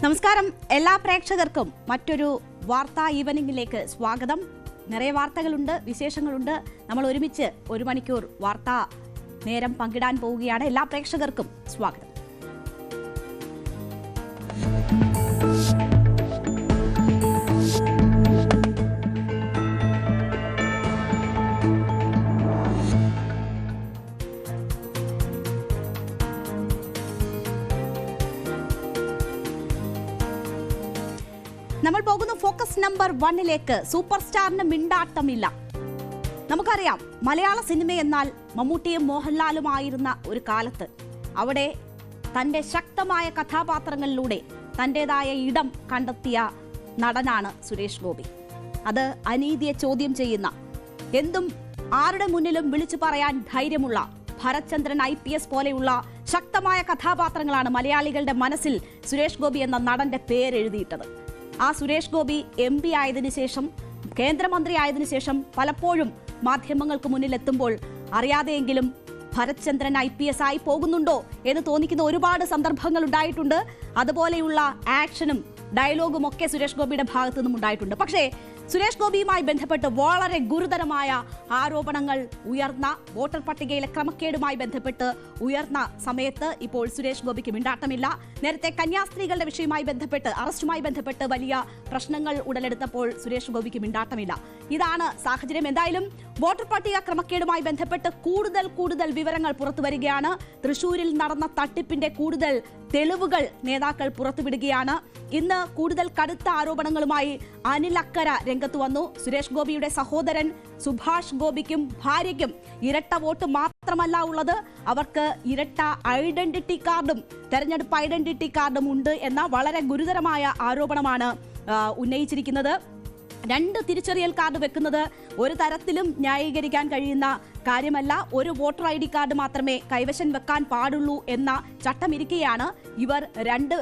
നമസ്കാരം എല്ലാ പ്രേക്ഷകർക്കും മറ്റൊരു വാർത്താ ഈവനിംഗിലേക്ക് സ്വാഗതം. നിറയെ വാർത്തകളുണ്ട്, വിശേഷങ്ങളുണ്ട്. നമ്മൾ ഒരുമിച്ച് ഒരു മണിക്കൂർ വാർത്താ നേരം പങ്കിടാൻ പോവുകയാണ്. എല്ലാ പ്രേക്ഷകർക്കും സ്വാഗതം. നമ്മൾ പോകുന്നു ഫോക്കസ് നമ്പർ 1ലേക്ക്. സൂപ്പർ സ്റ്റാറിന് മിണ്ടാട്ടമില്ല. നമുക്കറിയാം, മലയാള സിനിമ എന്നാൽ മമ്മൂട്ടിയും മോഹൻലാലുമായിരുന്ന ഒരു കാലത്ത് അവിടെ തൻ്റെ ശക്തമായ കഥാപാത്രങ്ങളിലൂടെ തൻ്റെതായ ഇടം കണ്ടെത്തിയ നടനാണ് സുരേഷ് ഗോപി. അത് അനീതിയെ ചോദ്യം ചെയ്യുന്ന, എന്തും ആരുടെ മുന്നിലും വിളിച്ചു പറയാൻ ധൈര്യമുള്ള ഭരത്ചന്ദ്രൻ IPS പോലെയുള്ള ശക്തമായ കഥാപാത്രങ്ങളാണ് മലയാളികളുടെ മനസ്സിൽ സുരേഷ് ഗോപി എന്ന നടന്റെ പേരെഴുതിയിട്ടത്. ആ സുരേഷ് ഗോപി MP ആയതിനു ശേഷം, കേന്ദ്രമന്ത്രി ആയതിനു ശേഷം പലപ്പോഴും മാധ്യമങ്ങൾക്ക് മുന്നിലെത്തുമ്പോൾ അറിയാതെയെങ്കിലും ഭരത്ചന്ദ്രൻ IPS ആയി പോകുന്നുണ്ടോ എന്ന് തോന്നിക്കുന്ന ഒരുപാട് സന്ദർഭങ്ങൾ ഉണ്ടായിട്ടുണ്ട്. അതുപോലെയുള്ള ആക്ഷനും ഡയലോഗും ഒക്കെ സുരേഷ് ഗോപിയുടെ ഭാഗത്തു നിന്നും ഉണ്ടായിട്ടുണ്ട്. പക്ഷേ സുരേഷ് ഗോപിയുമായി ബന്ധപ്പെട്ട് വളരെ ഗുരുതരമായ ആരോപണങ്ങൾ ഉയർന്ന, വോട്ടർ പട്ടികയിലെ ക്രമക്കേടുമായി ബന്ധപ്പെട്ട് ഉയർന്ന സമയത്ത് ഇപ്പോൾ സുരേഷ് ഗോപിക്ക് മിണ്ടാട്ടമില്ല. നേരത്തെ കന്യാസ്ത്രീകളുടെ വിഷയവുമായി ബന്ധപ്പെട്ട്, അറസ്റ്റുമായി ബന്ധപ്പെട്ട് വലിയ പ്രശ്നങ്ങൾ ഉടലെടുത്തപ്പോൾ സുരേഷ് ഗോപിക്ക് മിണ്ടാട്ടമില്ല. ഇതാണ് സാഹചര്യം. എന്തായാലും വോട്ടർ പട്ടിക ക്രമക്കേടുമായി ബന്ധപ്പെട്ട് കൂടുതൽ വിവരങ്ങൾ പുറത്തു വരികയാണ്. തൃശൂരിൽ നടന്ന തട്ടിപ്പിന്റെ കൂടുതൽ തെളിവുകൾ നേതാക്കൾ പുറത്തുവിടുകയാണ്. ഇന്ന് കൂടുതൽ കടുത്ത ആരോപണങ്ങളുമായി അനിൽ അക്കര രംഗത്ത് വന്നു. സുരേഷ് ഗോപിയുടെ സഹോദരൻ സുഭാഷ് ഗോപിക്കും ഭാര്യയ്ക്കും ഇരട്ട വോട്ട് മാത്രമല്ല ഉള്ളത്, അവർക്ക് ഇരട്ട ഐഡന്റിറ്റി കാർഡും തെരഞ്ഞെടുപ്പ് ഐഡന്റിറ്റി കാർഡും ഉണ്ട് എന്ന വളരെ ഗുരുതരമായ ആരോപണമാണ് ഉന്നയിച്ചിരിക്കുന്നത്. 2 തിരിച്ചറിയൽ കാർഡ് വെക്കുന്നത് ഒരു തരത്തിലും ന്യായീകരിക്കാൻ കഴിയുന്ന കാര്യമല്ല. ഒരു വോട്ടർ ID കാർഡ് മാത്രമേ കൈവശം വെക്കാൻ പാടുള്ളൂ എന്ന ചട്ടമിരിക്കെയാണ് ഇവർ 2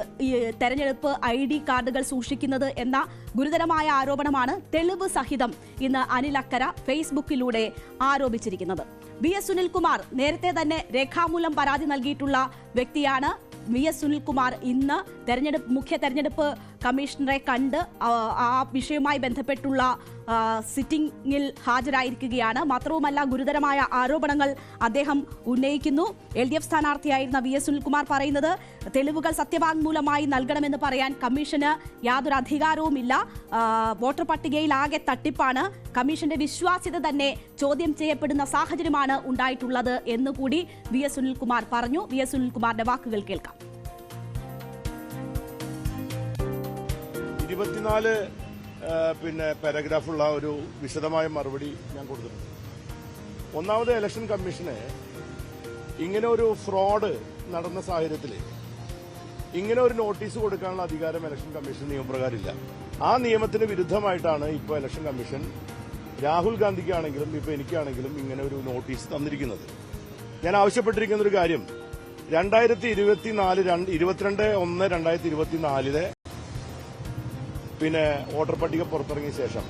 തെരഞ്ഞെടുപ്പ് ID കാർഡുകൾ സൂക്ഷിക്കുന്നത് എന്ന ഗുരുതരമായ ആരോപണമാണ് തെളിവ് സഹിതം ഇന്ന് അനിൽ അക്കര ഫേസ്ബുക്കിലൂടെ ആരോപിച്ചിരിക്കുന്നത്. VS സുനിൽകുമാർ നേരത്തെ തന്നെ രേഖാമൂലം പരാതി നൽകിയിട്ടുള്ള വ്യക്തിയാണ്. VS സുനിൽകുമാർ ഇന്ന് മുഖ്യ തെരഞ്ഞെടുപ്പ് കമ്മീഷണറെ കണ്ട് ആ വിഷയവുമായി ബന്ധപ്പെട്ടുള്ള സിറ്റിംഗിൽ ഹാജരായിരിക്കുകയാണ്. മാത്രവുമല്ല, ഗുരുതരമായ ആരോപണങ്ങൾ അദ്ദേഹം ഉന്നയിക്കുന്നു. LDF സ്ഥാനാർത്ഥിയായിരുന്ന VS സുനിൽകുമാർ പറയുന്നത്, തെളിവുകൾ സത്യവാങ്മൂലമായി നൽകണമെന്ന് പറയാൻ കമ്മീഷന് യാതൊരു അധികാരവുമില്ല. വോട്ടർ പട്ടികയിൽ ആകെ തട്ടിപ്പാണ്. കമ്മീഷന്റെ വിശ്വാസ്യത തന്നെ ചോദ്യം ചെയ്യപ്പെടുന്ന സാഹചര്യമാണ് ഉണ്ടായിട്ടുള്ളത് എന്നുകൂടി VS സുനിൽകുമാർ പറഞ്ഞു. VS സുനിൽകുമാറിന്റെ വാക്കുകൾ കേൾക്കാം. 24 പാരഗ്രാഫുള്ള ഒരു വിശദമായ മറുപടി ഞാൻ കൊടുത്തിട്ടുണ്ട്. ഒന്നാമത്, ഇലക്ഷൻ കമ്മീഷന് ഇങ്ങനെ ഒരു ഫ്രോഡ് നടന്ന സാഹചര്യത്തിൽ ഇങ്ങനെ ഒരു നോട്ടീസ് കൊടുക്കാനുള്ള അധികാരം ഇലക്ഷൻ കമ്മീഷൻ നിയമപ്രകാരമില്ല. ആ നിയമത്തിന് വിരുദ്ധമായിട്ടാണ് ഇപ്പോൾ ഇലക്ഷൻ കമ്മീഷൻ രാഹുൽ ഗാന്ധിക്കാണെങ്കിലും ഇപ്പോൾ എനിക്കാണെങ്കിലും ഇങ്ങനെ ഒരു നോട്ടീസ് തന്നിരിക്കുന്നത്. ഞാൻ ആവശ്യപ്പെട്ടിരിക്കുന്ന ഒരു കാര്യം, 22/1/2024 വോട്ടർ പട്ടിക പുറത്തിറങ്ങിയ ശേഷം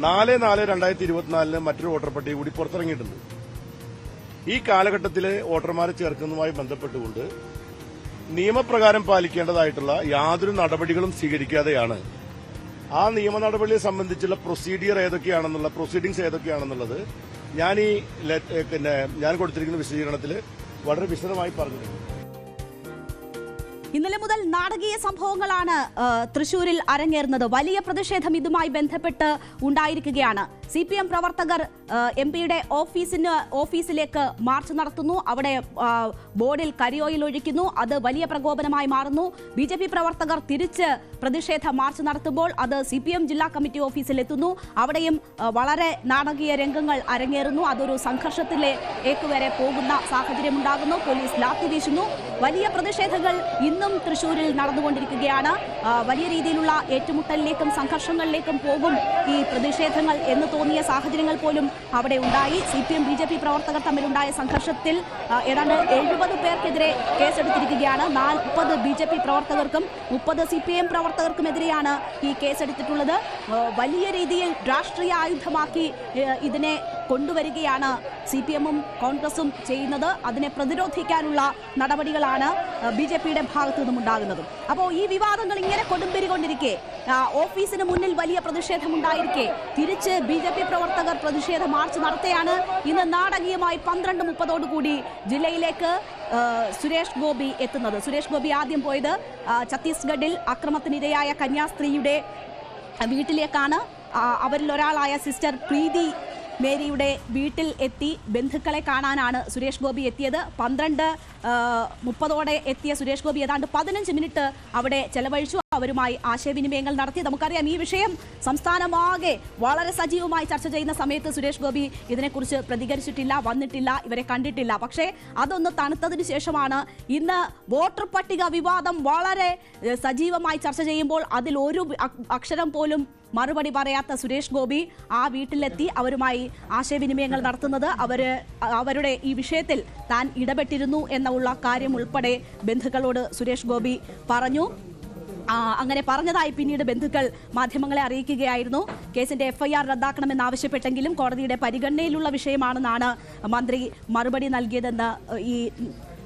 4/4/2024 മറ്റൊരു വോട്ടർ പട്ടിക കൂടി പുറത്തിറങ്ങിയിട്ടുണ്ട്. ഈ കാലഘട്ടത്തിൽ വോട്ടർമാരെ ചേർക്കുന്നതുമായി ബന്ധപ്പെട്ടുകൊണ്ട് നിയമപ്രകാരം പാലിക്കേണ്ടതായിട്ടുള്ള യാതൊരു നടപടികളും സ്വീകരിക്കാതെയാണ് ആ നിയമ നടപടിയെ സംബന്ധിച്ചുള്ള പ്രൊസീഡിംഗ്സ് ഏതൊക്കെയാണെന്നുള്ളത് ഞാൻ കൊടുത്തിരിക്കുന്ന വിശദീകരണത്തിൽ വളരെ വിശദമായി പറഞ്ഞിട്ടുണ്ട്. ഇന്നലെ മുതൽ നാടകീയ സംഭവങ്ങളാണ് തൃശൂരിൽ അരങ്ങേറുന്നത്. വലിയ പ്രതിഷേധം ഇതുമായി ബന്ധപ്പെട്ട് ഉണ്ടായിരിക്കുകയാണ്. CPM പ്രവർത്തകർ MP-യുടെ ഓഫീസിലേക്ക് മാർച്ച് നടത്തുന്നു. അവിടെ ബോർഡിൽ കരിയോയിൽ ഒഴിക്കുന്നു. അത് വലിയ പ്രകോപനമായി മാറുന്നു. BJP പ്രവർത്തകർ തിരിച്ച് പ്രതിഷേധ മാർച്ച് നടത്തുമ്പോൾ അത് CPM ജില്ലാ കമ്മിറ്റി ഓഫീസിലെത്തുന്നു. അവിടെയും വളരെ നാടകീയ രംഗങ്ങൾ അരങ്ങേറുന്നു. അതൊരു സംഘർഷത്തിലേക്ക് വരെ പോകുന്ന സാഹചര്യമുണ്ടാകുന്നു. പോലീസ് ലാത്തി വീശുന്നു. വലിയ പ്രതിഷേധങ്ങൾ ഇന്നും തൃശൂരിൽ നടന്നുകൊണ്ടിരിക്കുകയാണ്. വലിയ രീതിയിലുള്ള ഏറ്റുമുട്ടലിലേക്കും സംഘർഷങ്ങളിലേക്കും പോകും ഈ പ്രതിഷേധങ്ങൾ എന്ന് തോന്നിയ സാഹചര്യങ്ങൾ പോലും അവിടെ ഉണ്ടായി. CPM BJP പ്രവർത്തകർ തമ്മിലുണ്ടായ സംഘർഷത്തിൽ ഏതാണ്ട് 70 പേർക്കെതിരെ കേസെടുത്തിരിക്കുകയാണ്. 40 BJP പ്രവർത്തകർക്കും 30 CPM പ്രവർത്തകർക്കുമെതിരെയാണ് ഈ കേസെടുത്തിട്ടുള്ളത്. വലിയ രീതിയിൽ രാഷ്ട്രീയ ആയുധമാക്കി ഇതിനെ കൊണ്ടുവരികയാണ് CPM-ഉം കോൺഗ്രസും ചെയ്യുന്നത്. അതിനെ പ്രതിരോധിക്കാനുള്ള നടപടികളാണ് BJP-യുടെ ഭാഗത്തു നിന്നും ഉണ്ടാകുന്നത്. അപ്പോൾ ഈ വിവാദങ്ങൾ ഇങ്ങനെ കൊടുമ്പിരികൊണ്ടിരിക്കെ, ഓഫീസിന് മുന്നിൽ വലിയ പ്രതിഷേധമുണ്ടായിരിക്കെ തിരിച്ച് BJP പ്രവർത്തകർ പ്രതിഷേധ മാർച്ച് നടത്തുകയാണ്. ഇന്ന് നാടകീയമായി 12:30 ജില്ലയിലേക്ക് സുരേഷ് ഗോപി എത്തുന്നത്. സുരേഷ് ഗോപി ആദ്യം പോയത് ഛത്തീസ്ഗഡിൽ അക്രമത്തിനിരയായ കന്യാസ്ത്രീയുടെ വീട്ടിലേക്കാണ്. അവരിൽ ഒരാളായ സിസ്റ്റർ പ്രീതി മേരിയുടെ വീട്ടിൽ എത്തി ബന്ധുക്കളെ കാണാനാണ് സുരേഷ് ഗോപി എത്തിയത്. 12:30 എത്തിയ സുരേഷ് ഗോപി ഏതാണ്ട് 15 മിനിറ്റ് അവിടെ ചെലവഴിച്ചു. അവരുമായി ആശയവിനിമയങ്ങൾ നടത്തി. നമുക്കറിയാം, ഈ വിഷയം സംസ്ഥാനമാകെ വളരെ സജീവമായി ചർച്ച ചെയ്യുന്ന സമയത്ത് സുരേഷ് ഗോപി ഇതിനെക്കുറിച്ച് പ്രതികരിച്ചിട്ടില്ല, വന്നിട്ടില്ല, ഇവരെ കണ്ടിട്ടില്ല. പക്ഷേ അതൊന്ന് തണുത്തതിന് ശേഷമാണ് ഇന്ന് വോട്ടർ പട്ടിക വിവാദം വളരെ സജീവമായി ചർച്ച ചെയ്യുമ്പോൾ അതിൽ ഒരു അക്ഷരം പോലും മറുപടി പറയാത്ത സുരേഷ് ഗോപി ആ വീട്ടിലെത്തി അവരുമായി ആശയവിനിമയങ്ങൾ നടത്തുന്നത്. അവരുടെ ഈ വിഷയത്തിൽ താൻ ഇടപെട്ടിരുന്നു എന്നുള്ള കാര്യം ഉൾപ്പെടെ ബന്ധുക്കളോട് സുരേഷ് ഗോപി പറഞ്ഞു. അങ്ങനെ പറഞ്ഞതായി പിന്നീട് ബന്ധുക്കൾ മാധ്യമങ്ങളെ അറിയിക്കുകയായിരുന്നു. കേസിന്റെ FIR റദ്ദാക്കണമെന്നാവശ്യപ്പെട്ടെങ്കിലും കോടതിയുടെ പരിഗണനയിലുള്ള വിഷയമാണെന്നാണ് മന്ത്രി മറുപടി നൽകിയതെന്ന് ഈ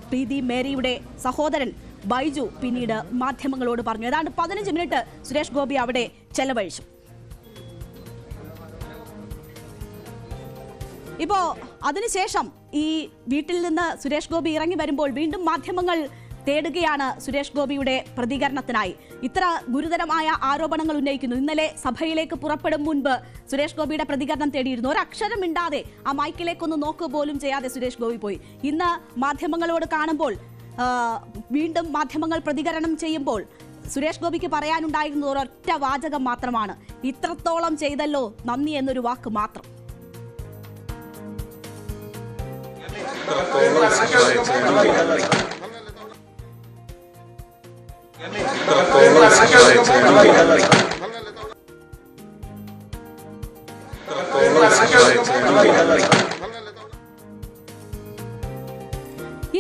പ്രീതി മേരിയുടെ സഹോദരൻ ബൈജു പിന്നീട് മാധ്യമങ്ങളോട് പറഞ്ഞു. ഏതാണ്ട് 15 മിനിറ്റ് സുരേഷ് ഗോപി അവിടെ ചെലവഴിച്ചു. ഇപ്പോ അതിനുശേഷം ഈ വീട്ടിൽ നിന്ന് സുരേഷ് ഗോപി ഇറങ്ങി വരുമ്പോൾ വീണ്ടും മാധ്യമങ്ങൾ തേടുകയാണ് സുരേഷ് ഗോപിയുടെ പ്രതികരണത്തിനായി. ഇത്ര ഗുരുതരമായ ആരോപണങ്ങൾ ഉന്നയിക്കുന്നു. ഇന്നലെ സഭയിലേക്ക് പുറപ്പെടും മുൻപ് സുരേഷ് ഗോപിയുടെ പ്രതികരണം തേടിയിരുന്നു. ഒരക്ഷരം മിണ്ടാതെ ആ മൈക്കിലേക്കൊന്ന് നോക്കുക പോലും ചെയ്യാതെ സുരേഷ് ഗോപി പോയി. ഇന്ന് മാധ്യമങ്ങളോട് കാണുമ്പോൾ വീണ്ടും മാധ്യമങ്ങൾ പ്രതികരണം ചെയ്യുമ്പോൾ സുരേഷ് ഗോപിക്ക് പറയാനുണ്ടായിരുന്നത് ഒരൊറ്റ വാചകം മാത്രമാണ്: ഇത്രത്തോളം ചെയ്തല്ലോ, നന്ദി എന്നൊരു വാക്ക് മാത്രം.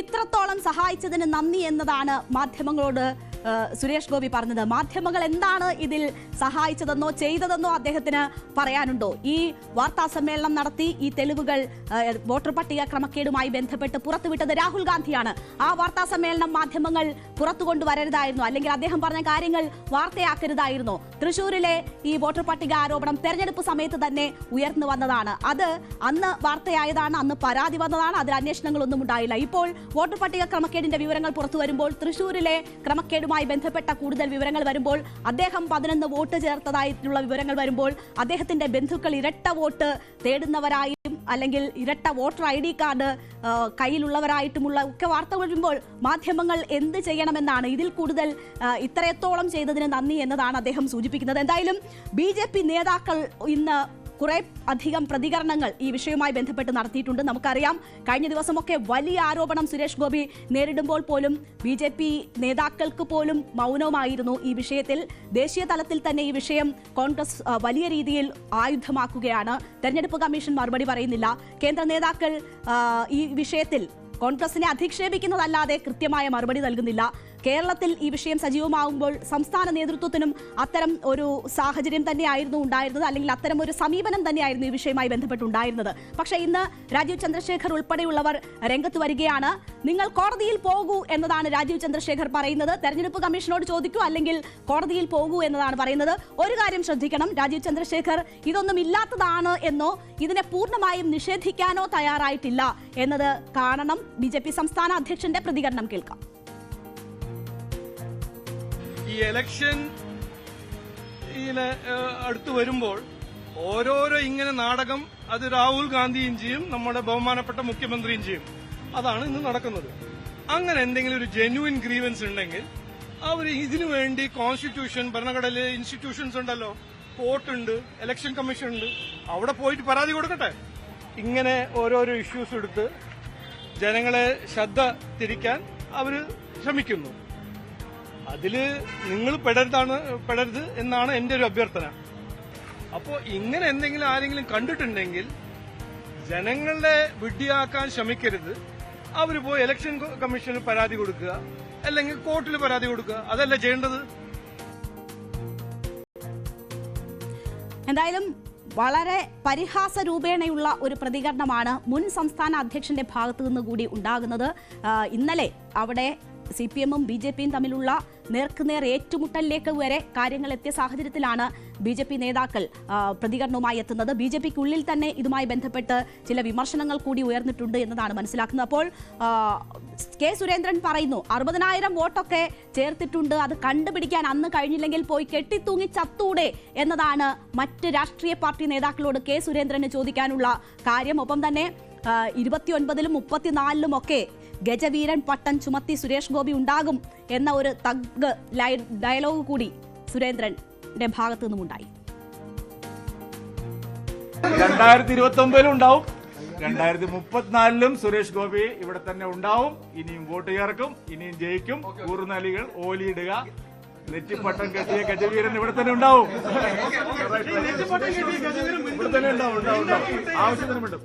ഇത്രത്തോളം സഹായിച്ചതിന് നന്ദി എന്നതാണ് മാധ്യമങ്ങളോട് സുരേഷ് ഗോപി പറഞ്ഞത്. മാധ്യമങ്ങൾ എന്താണ് ഇതിൽ സഹായിച്ചതെന്നോ ചെയ്തതെന്നോ അദ്ദേഹത്തിന് പറയാനുണ്ടോ? ഈ വാർത്താ സമ്മേളനം നടത്തി ഈ തെളിവുകൾ വോട്ടർ പട്ടിക ക്രമക്കേടുമായി ബന്ധപ്പെട്ട് പുറത്തുവിട്ടത് രാഹുൽ ഗാന്ധിയാണ്. ആ വാർത്താ സമ്മേളനം മാധ്യമങ്ങൾ പുറത്തു കൊണ്ടുവരരുതായിരുന്നു, അല്ലെങ്കിൽ അദ്ദേഹം പറഞ്ഞ കാര്യങ്ങൾ വാർത്തയാക്കരുതായിരുന്നു. തൃശ്ശൂരിലെ ഈ വോട്ടർ പട്ടിക ആരോപണം തെരഞ്ഞെടുപ്പ് സമയത്ത് തന്നെ ഉയർന്നു വന്നതാണ്. അത് അന്ന് വാർത്തയായതാണ്, അന്ന് പരാതി വന്നതാണ്, അതിൽ അന്വേഷണങ്ങളൊന്നും ഉണ്ടായില്ല. ഇപ്പോൾ വോട്ടർ പട്ടിക ക്രമക്കേടിന്റെ വിവരങ്ങൾ പുറത്തു വരുമ്പോൾ, തൃശ്ശൂരിലെ ക്രമക്കേടുമായി ബന്ധപ്പെട്ട കൂടുതൽ വിവരങ്ങൾ വരുമ്പോൾ, അദ്ദേഹം 11 വോട്ട് ചേർത്തതായിട്ടുള്ള വിവരങ്ങൾ വരുമ്പോൾ, അദ്ദേഹത്തിന്റെ ബന്ധുക്കൾ ഇരട്ട വോട്ട് തേടുന്നവരായും അല്ലെങ്കിൽ ഇരട്ട വോട്ടർ ID കാർഡ് കയ്യിലുള്ളവരായിട്ടുമുള്ള ഒക്കെ വാർത്തകൾ വരുമ്പോൾ മാധ്യമങ്ങൾ എന്ത് ചെയ്യണമെന്നാണ്. ഇതിൽ കൂടുതൽ ഇത്രത്തോളം ചെയ്തതിന് നന്ദി എന്നതാണ് അദ്ദേഹം സൂചിപ്പിക്കുന്നത്. എന്തായാലും BJP നേതാക്കൾ ഇന്ന് കുറെ അധികം പ്രതികരണങ്ങൾ ഈ വിഷയവുമായി ബന്ധപ്പെട്ട് നടത്തിയിട്ടുണ്ട്. നമുക്കറിയാം, കഴിഞ്ഞ ദിവസമൊക്കെ വലിയ ആരോപണം സുരേഷ് ഗോപി നേരിടുമ്പോൾ പോലും BJP നേതാക്കൾക്ക് പോലും മൗനമായിരുന്നു ഈ വിഷയത്തിൽ. ദേശീയ തലത്തിൽ തന്നെ ഈ വിഷയം കോൺഗ്രസ് വലിയ രീതിയിൽ ആയുധമാക്കുകയാണ്. തെരഞ്ഞെടുപ്പ് കമ്മീഷൻ മറുപടി പറയുന്നില്ല. കേന്ദ്ര നേതാക്കൾ ഈ വിഷയത്തിൽ കോൺഗ്രസിനെ അധിക്ഷേപിക്കുന്നതല്ലാതെ കൃത്യമായ മറുപടി നൽകുന്നില്ല. കേരളത്തിൽ ഈ വിഷയം സജീവമാകുമ്പോൾ സംസ്ഥാന നേതൃത്വത്തിനും അത്തരം ഒരു സാഹചര്യം തന്നെയായിരുന്നു ഉണ്ടായിരുന്നത്, അല്ലെങ്കിൽ അത്തരം ഒരു സമീപനം തന്നെയായിരുന്നു ഈ വിഷയവുമായി ബന്ധപ്പെട്ടുണ്ടായിരുന്നത്. പക്ഷേ ഇന്ന് രാജീവ് ചന്ദ്രശേഖർ ഉൾപ്പെടെയുള്ളവർ രംഗത്ത് വരികയാണ്. നിങ്ങൾ കോടതിയിൽ പോകൂ എന്നതാണ് രാജീവ് ചന്ദ്രശേഖർ പറയുന്നത്. തെരഞ്ഞെടുപ്പ് കമ്മീഷനോട് ചോദിക്കൂ, അല്ലെങ്കിൽ കോടതിയിൽ പോകൂ എന്നതാണ് പറയുന്നത്. ഒരു കാര്യം ശ്രദ്ധിക്കണം, രാജീവ് ചന്ദ്രശേഖർ ഇതൊന്നും ഇല്ലാത്തതാണ് എന്നോ ഇതിനെ പൂർണ്ണമായും നിഷേധിക്കാനോ തയ്യാറായിട്ടില്ല എന്നത് കാണണം. BJP സംസ്ഥാന അധ്യക്ഷന്റെ പ്രതികരണം കേൾക്കാം. ഈ ഇലക്ഷൻ അടുത്ത് വരുമ്പോൾ ഓരോരോ ഇങ്ങനെ നാടകം അത് രാഹുൽ ഗാന്ധിയും ചെയ്യും, നമ്മുടെ ബഹുമാനപ്പെട്ട മുഖ്യമന്ത്രിയും ചെയ്യും. അതാണ് ഇന്ന് നടക്കുന്നത്. അങ്ങനെ എന്തെങ്കിലും ഒരു ജെന്യുവിൻ ഗ്രീവൻസ് ഉണ്ടെങ്കിൽ അവർ ഇതിനു വേണ്ടി കോൺസ്റ്റിറ്റ്യൂഷൻ, ഭരണഘടനയിലെ ഇൻസ്റ്റിറ്റ്യൂഷൻസ് ഉണ്ടല്ലോ, കോർട്ടുണ്ട്, ഇലക്ഷൻ കമ്മീഷൻ ഉണ്ട്, അവിടെ പോയിട്ട് പരാതി കൊടുക്കട്ടെ. ഇങ്ങനെ ഓരോരോ ഇഷ്യൂസ് എടുത്ത് ജനങ്ങളെ ശ്രദ്ധ തിരിക്കാൻ അവർ ശ്രമിക്കുന്നു. അതില് നിങ്ങൾ പെടരുത് എന്നാണ് എന്റെ ഒരു അഭ്യർത്ഥന. അപ്പോൾ ഇങ്ങനെ എന്തെങ്കിലും ആരെങ്കിലും കണ്ടിട്ടുണ്ടെങ്കിൽ ജനങ്ങളെ വിഡ്ഢിയാക്കാൻ ശ്രമിക്കരുത്. അവർ പോയി ഇലക്ഷൻ കമ്മീഷനിൽ പരാതി കൊടുക്കുക, അല്ലെങ്കിൽ കോർട്ടിൽ പരാതി കൊടുക്കുക. അതല്ല ചെയ്യേണ്ടത്. എന്തായാലും വളരെ പരിഹാസ രൂപേണയുള്ള ഒരു പ്രതികരണമാണ് മുൻ സംസ്ഥാന അധ്യക്ഷന്റെ ഭാഗത്തു നിന്ന് കൂടി ഉണ്ടാകുന്നത്. ഇന്നലെ അവിടെ CPM-ഉം BJP-യും തമ്മിലുള്ള നേർക്കുനേർ ഏറ്റുമുട്ടലിലേക്ക് വരെ കാര്യങ്ങൾ എത്തിയ സാഹചര്യത്തിലാണ് BJP നേതാക്കൾ പ്രതികരണവുമായി എത്തുന്നത്. BJP-ക്കുള്ളിൽ തന്നെ ഇതുമായി ബന്ധപ്പെട്ട് ചില വിമർശനങ്ങൾ കൂടി ഉയർന്നിട്ടുണ്ട് എന്നതാണ് മനസ്സിലാക്കുന്നത്. അപ്പോൾ കെ സുരേന്ദ്രൻ പറയുന്നു 60,000 വോട്ടൊക്കെ ചേർത്തിട്ടുണ്ട്, അത് കണ്ടുപിടിക്കാൻ അന്ന് കഴിഞ്ഞില്ലെങ്കിൽ പോയി കെട്ടിത്തൂങ്ങി ചത്തൂടെ എന്നതാണ് മറ്റ് രാഷ്ട്രീയ പാർട്ടി നേതാക്കളോട് കെ സുരേന്ദ്രന് ചോദിക്കാനുള്ള കാര്യം. ഒപ്പം തന്നെ 29-ലും 34-ലും ഒക്കെ ഗജവീരൻ പട്ടം ചുമത്തി സുരേഷ് ഗോപി ഉണ്ടാകും എന്ന ഒരു തഗ് ഡയലോഗ് കൂടി സുരേന്ദ്രന്റെ ഭാഗത്തു നിന്നുമുണ്ടായി. 2029 ഉണ്ടാവും, 2034-ലും സുരേഷ് ഗോപി ഇവിടെ തന്നെ ഉണ്ടാവും. ഇനിയും വോട്ട് ചേർക്കും, ഇനിയും ജയിക്കും. കൂറുനാലികൾ ഓലിയിടുക, നെറ്റിപ്പട്ടം കെട്ടിയ ഗജവീരൻ ഇവിടെ തന്നെ ഉണ്ടാവും. ഇവിടെ തന്നെ ഉണ്ടാവും. ആവശ്യത്തിന് വിടും.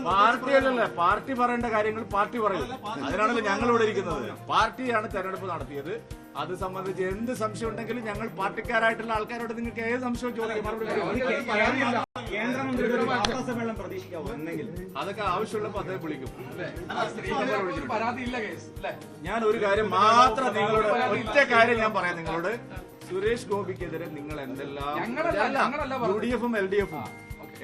പാർട്ടിയല്ലല്ല, പാർട്ടി പറയേണ്ട കാര്യങ്ങൾ പാർട്ടി പറയും. അതിനാണല്ലോ ഞങ്ങൾ ഇവിടെ ഇരിക്കുന്നത്. പാർട്ടിയാണ് തെരഞ്ഞെടുപ്പ് നടത്തിയത്. അത് സംബന്ധിച്ച് എന്ത് സംശയം ഉണ്ടെങ്കിലും ഞങ്ങൾ പാർട്ടിക്കാരായിട്ടുള്ള ആൾക്കാരോട് നിങ്ങൾക്ക് ഏത് സംശയവും ചോദിക്കും, അതൊക്കെ ആവശ്യമുള്ളപ്പോൾ അദ്ദേഹം വിളിക്കും. ഞാൻ ഒരു കാര്യം മാത്രം നിങ്ങളോട്, ഒറ്റ കാര്യം ഞാൻ പറയാം നിങ്ങളോട്. സുരേഷ് ഗോപിക്കെതിരെ നിങ്ങൾ എന്തെല്ലാം UDF-ഉം LDF-ഉം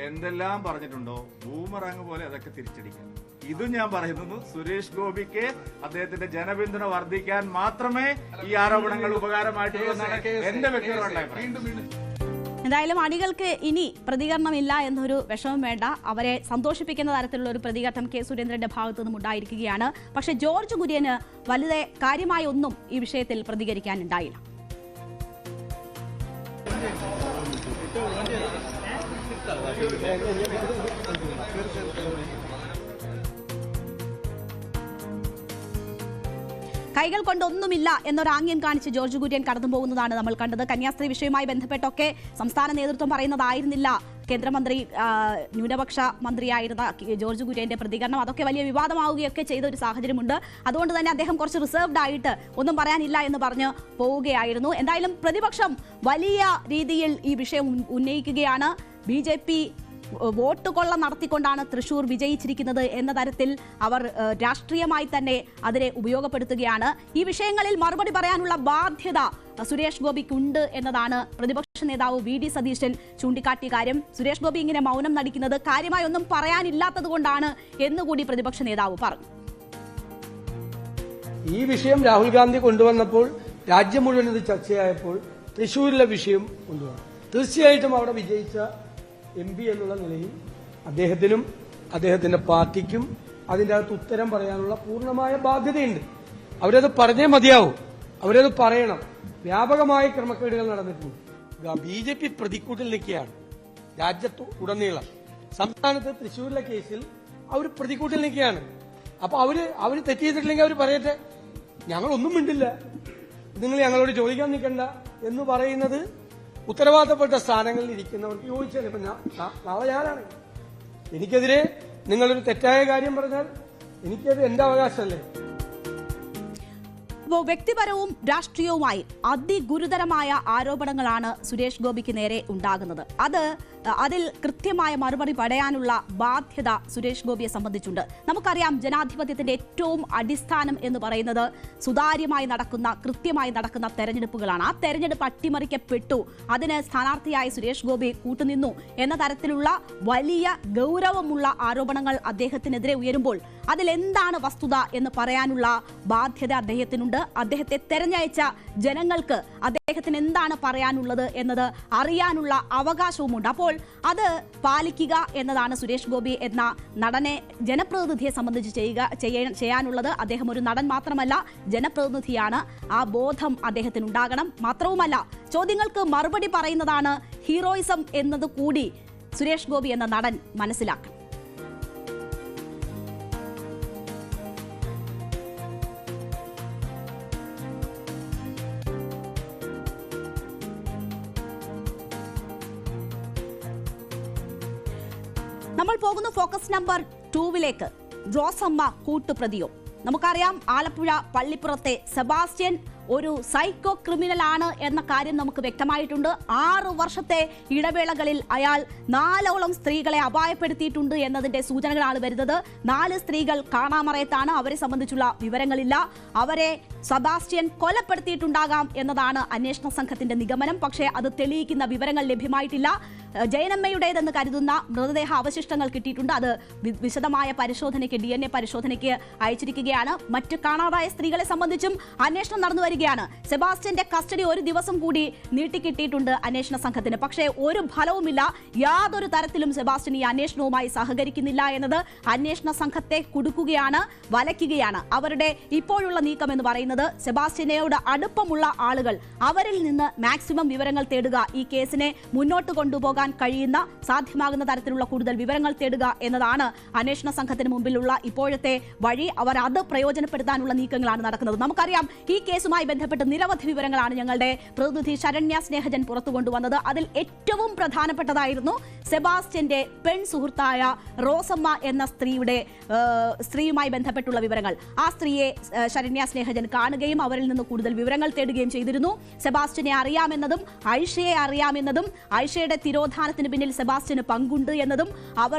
എന്തെല്ലാം പറഞ്ഞിട്ടുണ്ടോ, ബൂമറാങ് പോലെ അതൊക്കെ തിരിച്ചടിക്കാം. ഇതും ഞാൻ പറയുന്നു, സുരേഷ് ഗോപിക്ക് അദ്ദേഹത്തിന്റെ ജനപിന്തുണ വർദ്ധിക്കാൻ മാത്രമേ ഈ ആരോപണങ്ങൾ ഉപകാരമായിട്ടുള്ളൂ എന്നാണ് എന്റെ വ്യക്തിപരമായ അഭിപ്രായം. എന്തായാലും അണികൾക്ക് ഇനി പ്രതികരണമില്ല എന്നൊരു വിഷമം വേണ്ട. അവരെ സന്തോഷിപ്പിക്കുന്ന തരത്തിലുള്ള ഒരു പ്രതികരണം കെ സുരേന്ദ്രന്റെ ഭാഗത്തു നിന്നും ഉണ്ടായിരിക്കുകയാണ്. പക്ഷേ ജോർജ് കുര്യന് വലുതെ കാര്യമായ ഒന്നും ഈ വിഷയത്തിൽ പ്രതികരിക്കാനുണ്ടായില്ല. കൈകൾ കൊണ്ടൊന്നുമില്ല എന്നൊരാംഗ്യം കാണിച്ച് ജോർജ് കുര്യൻ കടന്നു പോകുന്നതാണ് നമ്മൾ കണ്ടത്. കന്യാസ്ത്രീ വിഷയവുമായി ബന്ധപ്പെട്ടൊക്കെ സംസ്ഥാന നേതൃത്വം പറയുന്നതായിരുന്നില്ല കേന്ദ്രമന്ത്രി, ന്യൂനപക്ഷ മന്ത്രിയായിരുന്ന ജോർജ് കുര്യന്റെ പ്രതികരണം. അതൊക്കെ വലിയ വിവാദമാവുകയൊക്കെ ചെയ്ത ഒരു സാഹചര്യമുണ്ട്. അതുകൊണ്ട് തന്നെ അദ്ദേഹം കുറച്ച് റിസർവ്ഡ് ആയിട്ട് ഒന്നും പറയാനില്ല എന്ന് പറഞ്ഞ് പോവുകയായിരുന്നു. എന്തായാലും പ്രതിപക്ഷം വലിയ രീതിയിൽ ഈ വിഷയം ഉന്നയിക്കുകയാണ്. BJP വോട്ട് കൊള്ള നടത്തിക്കൊണ്ടാണ് തൃശൂർ വിജയിച്ചിരിക്കുന്നത് എന്ന തരത്തിൽ അവർ രാഷ്ട്രീയമായി തന്നെ അതിനെ ഉപയോഗപ്പെടുത്തുകയാണ്. ഈ വിഷയങ്ങളിൽ മറുപടി പറയാനുള്ള ബാധ്യത സുരേഷ് ഗോപിക്കുണ്ട് എന്നതാണ് പ്രതിപക്ഷ നേതാവ് VD സതീശൻ ചൂണ്ടിക്കാട്ടിയ കാര്യം. സുരേഷ് ഗോപി ഇങ്ങനെ മൗനം നടിക്കുന്നത് കാര്യമായി ഒന്നും പറയാനില്ലാത്തത് കൊണ്ടാണ് എന്നുകൂടി പ്രതിപക്ഷ നേതാവ് പറഞ്ഞു. ഈ വിഷയം രാഹുൽ ഗാന്ധി കൊണ്ടുവന്നപ്പോൾ രാജ്യം മുഴുവൻ ഇത് ചർച്ചയായപ്പോൾ തൃശൂരിലെ വിഷയം കൊണ്ടുവന്നു. തീർച്ചയായിട്ടും അവിടെ വിജയിച്ച MP എന്നുള്ള നിലയിൽ അദ്ദേഹത്തിനും അദ്ദേഹത്തിന്റെ പാർട്ടിക്കും അതിൻ്റെ അകത്ത് ഉത്തരം പറയാനുള്ള പൂർണ്ണമായ ബാധ്യതയുണ്ട്. അവരത് പറഞ്ഞേ മതിയാവും, അവരത് പറയണം. വ്യാപകമായ ക്രമക്കേടുകൾ നടന്നിട്ടുണ്ട്. BJP പ്രതിക്കൂട്ടിൽ നിൽക്കുകയാണ് രാജ്യത്ത് ഉടനീളം. സംസ്ഥാനത്ത് തൃശ്ശൂരിലെ കേസിൽ അവർ പ്രതിക്കൂട്ടിൽ നിൽക്കുകയാണ്. അപ്പൊ അവര് തെറ്റ് ചെയ്തിട്ടില്ലെങ്കിൽ അവർ പറയട്ടെ, ഞങ്ങളൊന്നും മിണ്ടില്ല, നിങ്ങൾ ഞങ്ങളോട് ചോദിക്കാൻ നിൽക്കണ്ട എന്ന് പറയുന്നത് ഉത്തരവാദിത്തപ്പെട്ട സ്ഥാനങ്ങളിൽ ഇരിക്കുന്നവർക്ക് യോജിച്ചാൽ. ഇപ്പൊ നാളെ ഞാനാണ്, എനിക്കെതിരെ നിങ്ങളൊരു തെറ്റായ കാര്യം പറഞ്ഞാൽ എനിക്കത് എന്റെ അവകാശമല്ലേ. അപ്പോൾ വ്യക്തിപരവും രാഷ്ട്രീയവുമായി അതിഗുരുതരമായ ആരോപണങ്ങളാണ് സുരേഷ് ഗോപിക്ക് നേരെ ഉണ്ടാകുന്നത്. അതിൽ കൃത്യമായ മറുപടി പറയാനുള്ള ബാധ്യത സുരേഷ് ഗോപിയെ സംബന്ധിച്ചുണ്ട്. നമുക്കറിയാം, ജനാധിപത്യത്തിന്റെ ഏറ്റവും അടിസ്ഥാനം എന്ന് പറയുന്നത് സുതാര്യമായി നടക്കുന്ന, കൃത്യമായി നടക്കുന്ന തെരഞ്ഞെടുപ്പുകളാണ്. ആ തെരഞ്ഞെടുപ്പ് അട്ടിമറിക്കപ്പെട്ടു, അതിന് സ്ഥാനാർത്ഥിയായ സുരേഷ് ഗോപി കൂട്ടുനിന്നു എന്ന തരത്തിലുള്ള വലിയ ഗൗരവമുള്ള ആരോപണങ്ങൾ അദ്ദേഹത്തിനെതിരെ ഉയരുമ്പോൾ അതിലെന്താണ് വസ്തുത എന്ന് പറയാനുള്ള ബാധ്യത അദ്ദേഹത്തിനുണ്ട്. അദ്ദേഹത്തെ തെരഞ്ഞയച്ച ജനങ്ങൾക്ക് അദ്ദേഹത്തിന് എന്താണ് പറയാനുള്ളത് എന്നത് അറിയാനുള്ള അവകാശവുമുണ്ട്. അപ്പോൾ അത് പാലിക്കുക എന്നതാണ് സുരേഷ് ഗോപി എന്ന നടനെ, ജനപ്രതിനിധിയെ സംബന്ധിച്ച് ചെയ്യാനുള്ളത്. അദ്ദേഹം ഒരു നടൻ മാത്രമല്ല, ജനപ്രതിനിധിയാണ്. ആ ബോധം അദ്ദേഹത്തിനുണ്ടാകണം. മാത്രവുമല്ല, ചോദ്യങ്ങൾക്ക് മറുപടി പറയുന്നതാണ് ഹീറോയിസം എന്നത് കൂടി സുരേഷ് ഗോപി എന്ന നടൻ മനസ്സിലാക്കണം. നമ്മൾ പോകുന്നു ഫോക്കസ് നമ്പർ 2-ലേക്ക്. റോസമ്മ കൂട്ടുപ്രതിയോ? നമുക്കറിയാം, ആലപ്പുഴ പള്ളിപ്പുറത്തെ സെബാസ്റ്റ്യൻ ഒരു സൈക്കോ ക്രിമിനൽ ആണ് എന്ന കാര്യം നമുക്ക് വ്യക്തമായിട്ടുണ്ട്. 6 വർഷത്തെ ഇടവേളകളിൽ അയാൾ 4ഓളം സ്ത്രീകളെ അപായപ്പെടുത്തിയിട്ടുണ്ട് എന്നതിന്റെ സൂചനകളാണ് വരുന്നത്. 4 സ്ത്രീകൾ കാണാമറയത്താണ്. അവരെ സംബന്ധിച്ചുള്ള വിവരങ്ങളില്ല. അവരെ സെബാസ്റ്റ്യൻ കൊലപ്പെടുത്തിയിട്ടുണ്ടാകാം എന്നതാണ് അന്വേഷണ സംഘത്തിന്റെ നിഗമനം. പക്ഷേ അത് തെളിയിക്കുന്ന വിവരങ്ങൾ ലഭ്യമായിട്ടില്ല. ജയനമ്മയുടേതെന്ന് കരുതുന്ന മൃതദേഹ അവശിഷ്ടങ്ങൾ കിട്ടിയിട്ടുണ്ട്. അത് വിശദമായ പരിശോധനയ്ക്ക് DNA പരിശോധനയ്ക്ക് അയച്ചിരിക്കുകയാണ്. മറ്റ് കാണാതായ സ്ത്രീകളെ സംബന്ധിച്ചും അന്വേഷണം നടന്നു വരികയാണ്. സെബാസ്റ്റ്യന്റെ കസ്റ്റഡി 1 ദിവസം കൂടി നീട്ടിക്കിട്ടിയിട്ടുണ്ട് അന്വേഷണ സംഘത്തിന്. പക്ഷേ ഒരു ഫലവുമില്ല. യാതൊരു തരത്തിലും സെബാസ്റ്റ്യൻ ഈ അന്വേഷണവുമായി സഹകരിക്കുന്നില്ല എന്നത് അന്വേഷണ സംഘത്തെ കുടുക്കുകയാണ്, വലയ്ക്കുകയാണ്. അവരുടെ ഇപ്പോഴുള്ള നീക്കം എന്ന് പറയുന്നത് സെബാസ്റ്റ്യനോട് അടുപ്പമുള്ള ആളുകൾ, അവരിൽ നിന്ന് മാക്സിമം വിവരങ്ങൾ തേടുക, ഈ കേസിനെ മുന്നോട്ട് കൊണ്ടുപോകാൻ കഴിയുന്ന സാധ്യമാകുന്ന തരത്തിലുള്ള കൂടുതൽ വിവരങ്ങൾ തേടുക എന്നതാണ് അന്വേഷണ സംഘത്തിന് മുമ്പിലുള്ള ഇപ്പോഴത്തെ വഴി. അവർ അത് പ്രയോജനപ്പെടുത്താനുള്ള നീക്കങ്ങളാണ് നടക്കുന്നത്. നമുക്കറിയാം, ഈ കേസുമായി ബന്ധപ്പെട്ട് നിരവധി വിവരങ്ങളാണ് ഞങ്ങളുടെ പ്രതിനിധി ശരണ്യ സ്നേഹജൻ പുറത്തു കൊണ്ടുവന്നത്. അതിൽ ഏറ്റവും പ്രധാനപ്പെട്ടതായിരുന്നു സെബാസ്റ്റ്യന്റെ പെൺ സുഹൃത്തായ റോസമ്മ എന്ന സ്ത്രീയുമായി ബന്ധപ്പെട്ടുള്ള വിവരങ്ങൾ. ആ സ്ത്രീയെ ശരണ്യ സ്നേഹജൻ കാണുകയും അവരിൽ നിന്ന് കൂടുതൽ വിവരങ്ങൾ തേടുകയും ചെയ്തിരുന്നു. സെബാസ്റ്റ്യനെ അറിയാമെന്നതും ഐഷയെ അറിയാമെന്നതും ഐഷയുടെ തിരോധാനത്തിന് പിന്നിൽ സെബാസ്റ്റ്യന് പങ്കുണ്ട് എന്നതും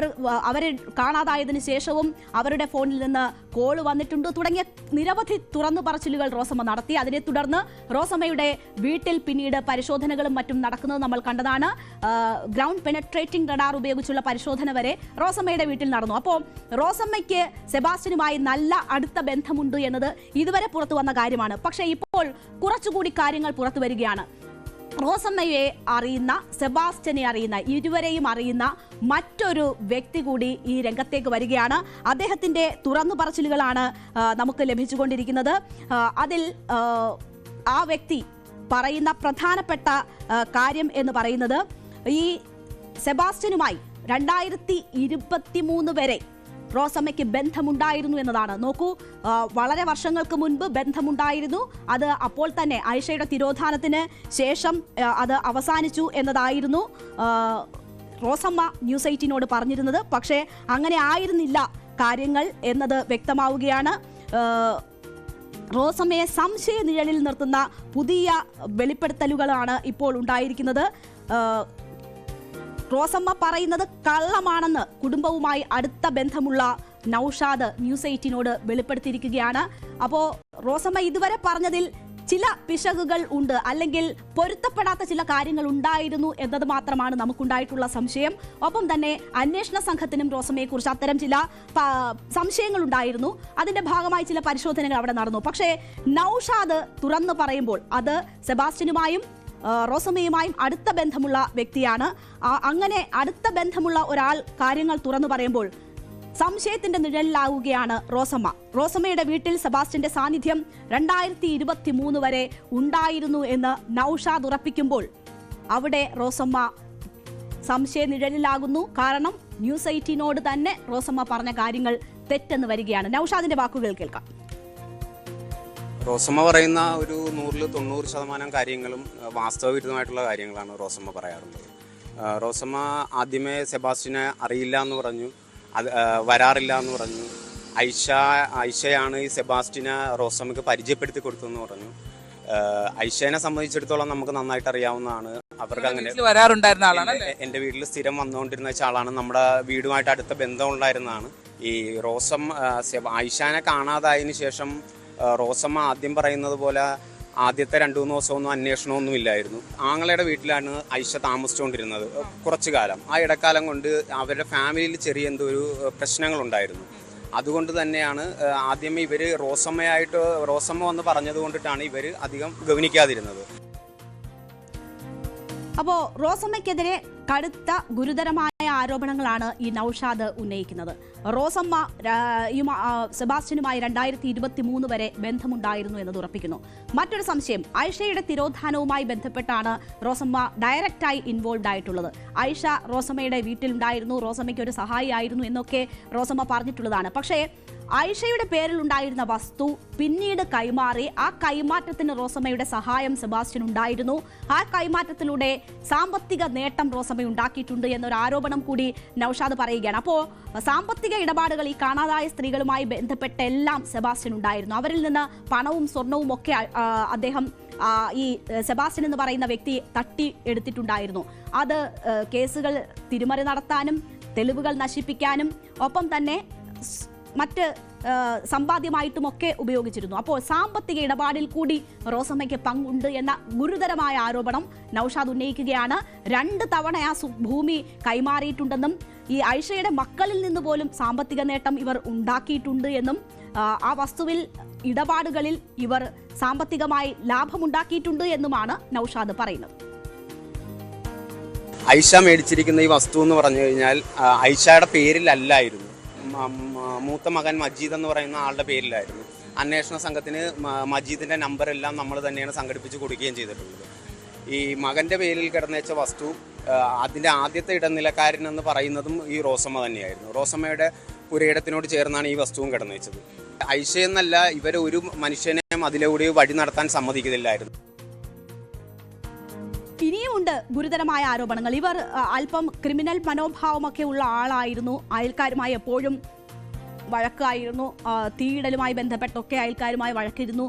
അവരെ കാണാതായതിനു ശേഷവും അവരുടെ ഫോണിൽ നിന്ന് കോൾ വന്നിട്ടുണ്ട് തുടങ്ങിയ നിരവധി തുറന്നു പറച്ചിലുകൾ റോസമ്മ നടത്തി. അതിനെ തുടർന്ന് റോസമ്മയുടെ വീട്ടിൽ പിന്നീട് പരിശോധനകളും മറ്റും നടക്കുന്നത് നമ്മൾ കണ്ടതാണ്. ഗ്രൗണ്ട് പെനട്രേറ്റിംഗ് റഡാർ ഉപയോഗിച്ചുള്ള പരിശോധന വരെ റോസമ്മയുടെ വീട്ടിൽ നടന്നു. അപ്പോൾ റോസമ്മയ്ക്ക് സെബാസ്റ്റ്യനുമായി നല്ല അടുത്ത ബന്ധമുണ്ട് എന്നത് ഇതുവരെ പുറത്തു വന്ന കാര്യമാണ്. പക്ഷേ ഇപ്പോൾ കുറച്ചുകൂടി കാര്യങ്ങൾ പുറത്തു വരികയാണ്. റോസമ്മയെ അറിയുന്ന, സെബാസ്റ്റ്യനെ അറിയുന്ന, ഇരുവരെയും അറിയുന്ന മറ്റൊരു വ്യക്തി കൂടി ഈ രംഗത്തേക്ക് വരികയാണ്. അദ്ദേഹത്തിന്റെ തുറന്നു പറച്ചിലുകളാണ് നമുക്ക് ലഭിച്ചുകൊണ്ടിരിക്കുന്നത്. അതിൽ ആ വ്യക്തി പറയുന്ന പ്രധാനപ്പെട്ട കാര്യം എന്ന് പറയുന്നത്, ഈ സെബാസ്റ്റ്യനുമായി 2023 വരെ റോസമ്മയ്ക്ക് ബന്ധമുണ്ടായിരുന്നു എന്നതാണ്. നോക്കൂ, വളരെ വർഷങ്ങൾക്ക് മുൻപ് ബന്ധമുണ്ടായിരുന്നു. അത് അപ്പോൾ തന്നെ ഐഷയുടെ തിരോധാനത്തിന് ശേഷം അത് അവസാനിച്ചു എന്നതായിരുന്നു റോസമ്മ ന്യൂസ് 18നോട് പറഞ്ഞിരുന്നത്. പക്ഷേ അങ്ങനെ ആയിരുന്നില്ല കാര്യങ്ങൾ എന്നത് വ്യക്തമാവുകയാണ്. റോസമ്മയെ സംശയ നിഴലിൽ നിർത്തുന്ന പുതിയ വെളിപ്പെടുത്തലുകളാണ് ഇപ്പോൾ ഉണ്ടായിരിക്കുന്നത്. റോസമ്മ പറയുന്നത് കള്ളമാണെന്ന് കുടുംബവുമായി അടുത്ത ബന്ധമുള്ള നൌഷാദ് ന്യൂസ് 18നോട് വെളിപ്പെടുത്തിയിരിക്കുകയാണ്. അപ്പോൾ റോസമ്മ ഇതുവരെ പറഞ്ഞതിൽ ചില പിശകുകൾ ഉണ്ട്, അല്ലെങ്കിൽ പൊരുത്തപ്പെടാത്ത ചില കാര്യങ്ങൾ ഉണ്ടായിരുന്നു എന്നത് മാത്രമാണ് നമുക്കുണ്ടായിട്ടുള്ള സംശയം. ഒപ്പം തന്നെ അന്വേഷണ സംഘത്തിനും റോസമ്മയെക്കുറിച്ച് അത്തരം ചില സംശയങ്ങൾ ഉണ്ടായിരുന്നു. അതിന്റെ ഭാഗമായി ചില പരിശോധനകൾ അവിടെ നടന്നു. പക്ഷേ നൌഷാദ് തുറന്നു പറയുമ്പോൾ അത് സെബാസ്റ്റ്യനുമായും റോസമ്മയുമായും അടുത്ത ബന്ധമുള്ള വ്യക്തിയാണ്. അങ്ങനെ അടുത്ത ബന്ധമുള്ള ഒരാൾ കാര്യങ്ങൾ തുറന്നു പറയുമ്പോൾ സംശയത്തിന്റെ നിഴലിലാവുകയാണ് റോസമ്മ. റോസമ്മയുടെ വീട്ടിൽ സെബാസ്റ്റ്യന്റെ സാന്നിധ്യം 2023 വരെ ഉണ്ടായിരുന്നു എന്ന് നൌഷാദ് ഉറപ്പിക്കുമ്പോൾ അവിടെ റോസമ്മ സംശയ നിഴലിലാകുന്നു. കാരണം ന്യൂസ് 18നോട് തന്നെ റോസമ്മ പറഞ്ഞ കാര്യങ്ങൾ തെറ്റെന്ന് വരികയാണ്. നൌഷാദിന്റെ വാക്കുകൾ കേൾക്കാം. റോസമ്മ പറയുന്ന ഒരു 100-90% കാര്യങ്ങളും വാസ്തവവിരുദ്ധമായിട്ടുള്ള കാര്യങ്ങളാണ് റോസമ്മ പറയാറുള്ളത്. റോസമ്മ ആദ്യമേ സെബാസ്റ്റ്യനെ അറിയില്ല എന്ന് പറഞ്ഞു, അത് വരാറില്ല എന്ന് പറഞ്ഞു. ഐഷയാണ് ഈ സെബാസ്റ്റ്യനെ റോസമ്മക്ക് പരിചയപ്പെടുത്തി കൊടുത്തതെന്ന് പറഞ്ഞു. ഐഷേനെ സംബന്ധിച്ചിടത്തോളം നമുക്ക് നന്നായിട്ട് അറിയാവുന്നതാണ്. അവർക്ക് അങ്ങനെ വരാറുണ്ടായിരുന്ന ആളാണ്. എൻ്റെ വീട്ടിൽ സ്ഥിരം വന്നുകൊണ്ടിരുന്ന ആളാണ്. നമ്മുടെ വീടുമായിട്ട് അടുത്ത ബന്ധമുണ്ടായിരുന്നതാണ്. ഈ ഐഷാനെ കാണാതായതിനു ശേഷം റോസമ്മ ആദ്യം പറയുന്നത് പോലെ ആദ്യത്തെ 2-3 ദിവസമൊന്നും അന്വേഷണമൊന്നും ഇല്ലായിരുന്നു. ആങ്ങളയുടെ വീട്ടിലാണ് ഐഷ താമസിച്ചുകൊണ്ടിരുന്നത് കുറച്ചു കാലം. ആ ഇടക്കാലം കൊണ്ട് അവരുടെ ഫാമിലിയിൽ ചെറിയ എന്തോ ഒരു പ്രശ്നങ്ങളുണ്ടായിരുന്നു. അതുകൊണ്ട് തന്നെയാണ് ആദ്യമേ ഇവർ റോസമ്മ വന്ന് പറഞ്ഞത് കൊണ്ടിട്ടാണ് ഇവർ അധികം ഗവനിക്കാതിരുന്നത്. അപ്പോൾ റോസമ്മയ്ക്കെതിരെ കടുത്ത ഗുരുതരമായ ആരോപണങ്ങളാണ് ഈ നൌഷാദ് ഉന്നയിക്കുന്നത്. റോസമ്മ സെബാസ്റ്റ്യനുമായി 2023 വരെ ബന്ധമുണ്ടായിരുന്നു എന്നത് ഉറപ്പിക്കുന്നു. മറ്റൊരു സംശയം, ഐഷയുടെ തിരോധാനവുമായി ബന്ധപ്പെട്ടാണ് റോസമ്മ ഡയറക്റ്റായി ഇൻവോൾവ് ആയിട്ടുള്ളത്. ഐഷ റോസമ്മയുടെ വീട്ടിലുണ്ടായിരുന്നു, റോസമ്മയ്ക്ക് ഒരു സഹായിയായിരുന്നു എന്നൊക്കെ റോസമ്മ പറഞ്ഞിട്ടുള്ളതാണ്. പക്ഷേ ആയിഷയുടെ പേരിലുണ്ടായിരുന്ന വസ്തു പിന്നീട് കൈമാറി. ആ കൈമാറ്റത്തിന് റോസമ്മയുടെ സഹായം സെബാസ്റ്റ്യൻ ഉണ്ടായിരുന്നു. ആ കൈമാറ്റത്തിലൂടെ സാമ്പത്തിക നേട്ടം റോസമ്മ ഉണ്ടാക്കിയിട്ടുണ്ട് എന്നൊരു ആരോപണം കൂടി നൌഷാദ് പറയുകയാണ്. അപ്പോൾ സാമ്പത്തിക ഇടപാടുകൾ ഈ കാണാതായ സ്ത്രീകളുമായി ബന്ധപ്പെട്ട എല്ലാം സെബാസ്റ്റ്യൻ ഉണ്ടായിരുന്നു. അവരിൽ നിന്ന് പണവും സ്വർണവും ഒക്കെ അദ്ദേഹം ഈ സെബാസ്റ്റ്യൻ എന്ന് പറയുന്ന വ്യക്തി തട്ടി എടുത്തിട്ടുണ്ടായിരുന്നു. അത് കേസുകൾ തിരിമറി നടത്താനും തെളിവുകൾ നശിപ്പിക്കാനും ഒപ്പം തന്നെ മറ്റ് സമ്പാദ്യമായിട്ടുമൊക്കെ ഉപയോഗിച്ചിരുന്നു. അപ്പോൾ സാമ്പത്തിക ഇടപാടിൽ കൂടി റോസമ്മയ്ക്ക് പങ്കുണ്ട് എന്ന ഗുരുതരമായ ആരോപണം നൌഷാദ് ഉന്നയിക്കുകയാണ്. 2 തവണ ആ ഭൂമി കൈമാറിയിട്ടുണ്ടെന്നും ഈ ആയിഷയുടെ മക്കളിൽ നിന്ന് പോലും സാമ്പത്തിക നേട്ടം ഇവർ ഉണ്ടാക്കിയിട്ടുണ്ട് എന്നും ആ വസ്തുവിൽ ഇടപാടുകളിൽ ഇവർ സാമ്പത്തികമായി ലാഭമുണ്ടാക്കിയിട്ടുണ്ട് എന്നുമാണ് നൌഷാദ് പറയുന്നത്. ഐഷ മേടിച്ചിരിക്കുന്ന ഈ വസ്തു എന്ന് പറഞ്ഞു കഴിഞ്ഞാൽ ഐഷയുടെ പേരിലല്ലായിരുന്നു. മൂത്ത മകൻ മജീദ് എന്ന് പറയുന്ന ആളുടെ പേരിലായിരുന്നു. അന്വേഷണ സംഘത്തിന് മജീദിന്റെ നമ്പറെല്ലാം നമ്മൾ തന്നെയാണ് സംഘടിപ്പിച്ച് കൊടുക്കുകയും ചെയ്തിട്ടുള്ളത്. ഈ മകന്റെ പേരിൽ കിടന്നേച്ച വസ്തു അതിന്റെ ആദ്യത്തെ ഇടനിലക്കാരനെന്ന് പറയുന്നതും ഈ റോസമ്മ തന്നെയായിരുന്നു. റോസമ്മയുടെ പുരയിടത്തിനോട് ചേർന്നാണ് ഈ വസ്തുവും കിടന്നേച്ചത്. ഐഷ എന്നല്ല, ഇവരെ ഒരു മനുഷ്യനെയും അതിലൂടെ വഴി നടത്താൻ സമ്മതിക്കുന്നില്ലായിരുന്നു. ഇനിയുമുണ്ട് ഗുരുതരമായ ആരോപണങ്ങൾ. ഇവർ അല്പം ക്രിമിനൽ മനോഭാവമൊക്കെ ഉള്ള ആളായിരുന്നു. അയൽക്കാരുമായി എപ്പോഴും വഴക്കായിരുന്നു. തീയിടലുമായി ബന്ധപ്പെട്ടൊക്കെ അയൽക്കാരുമായി വഴക്കിരുന്നു.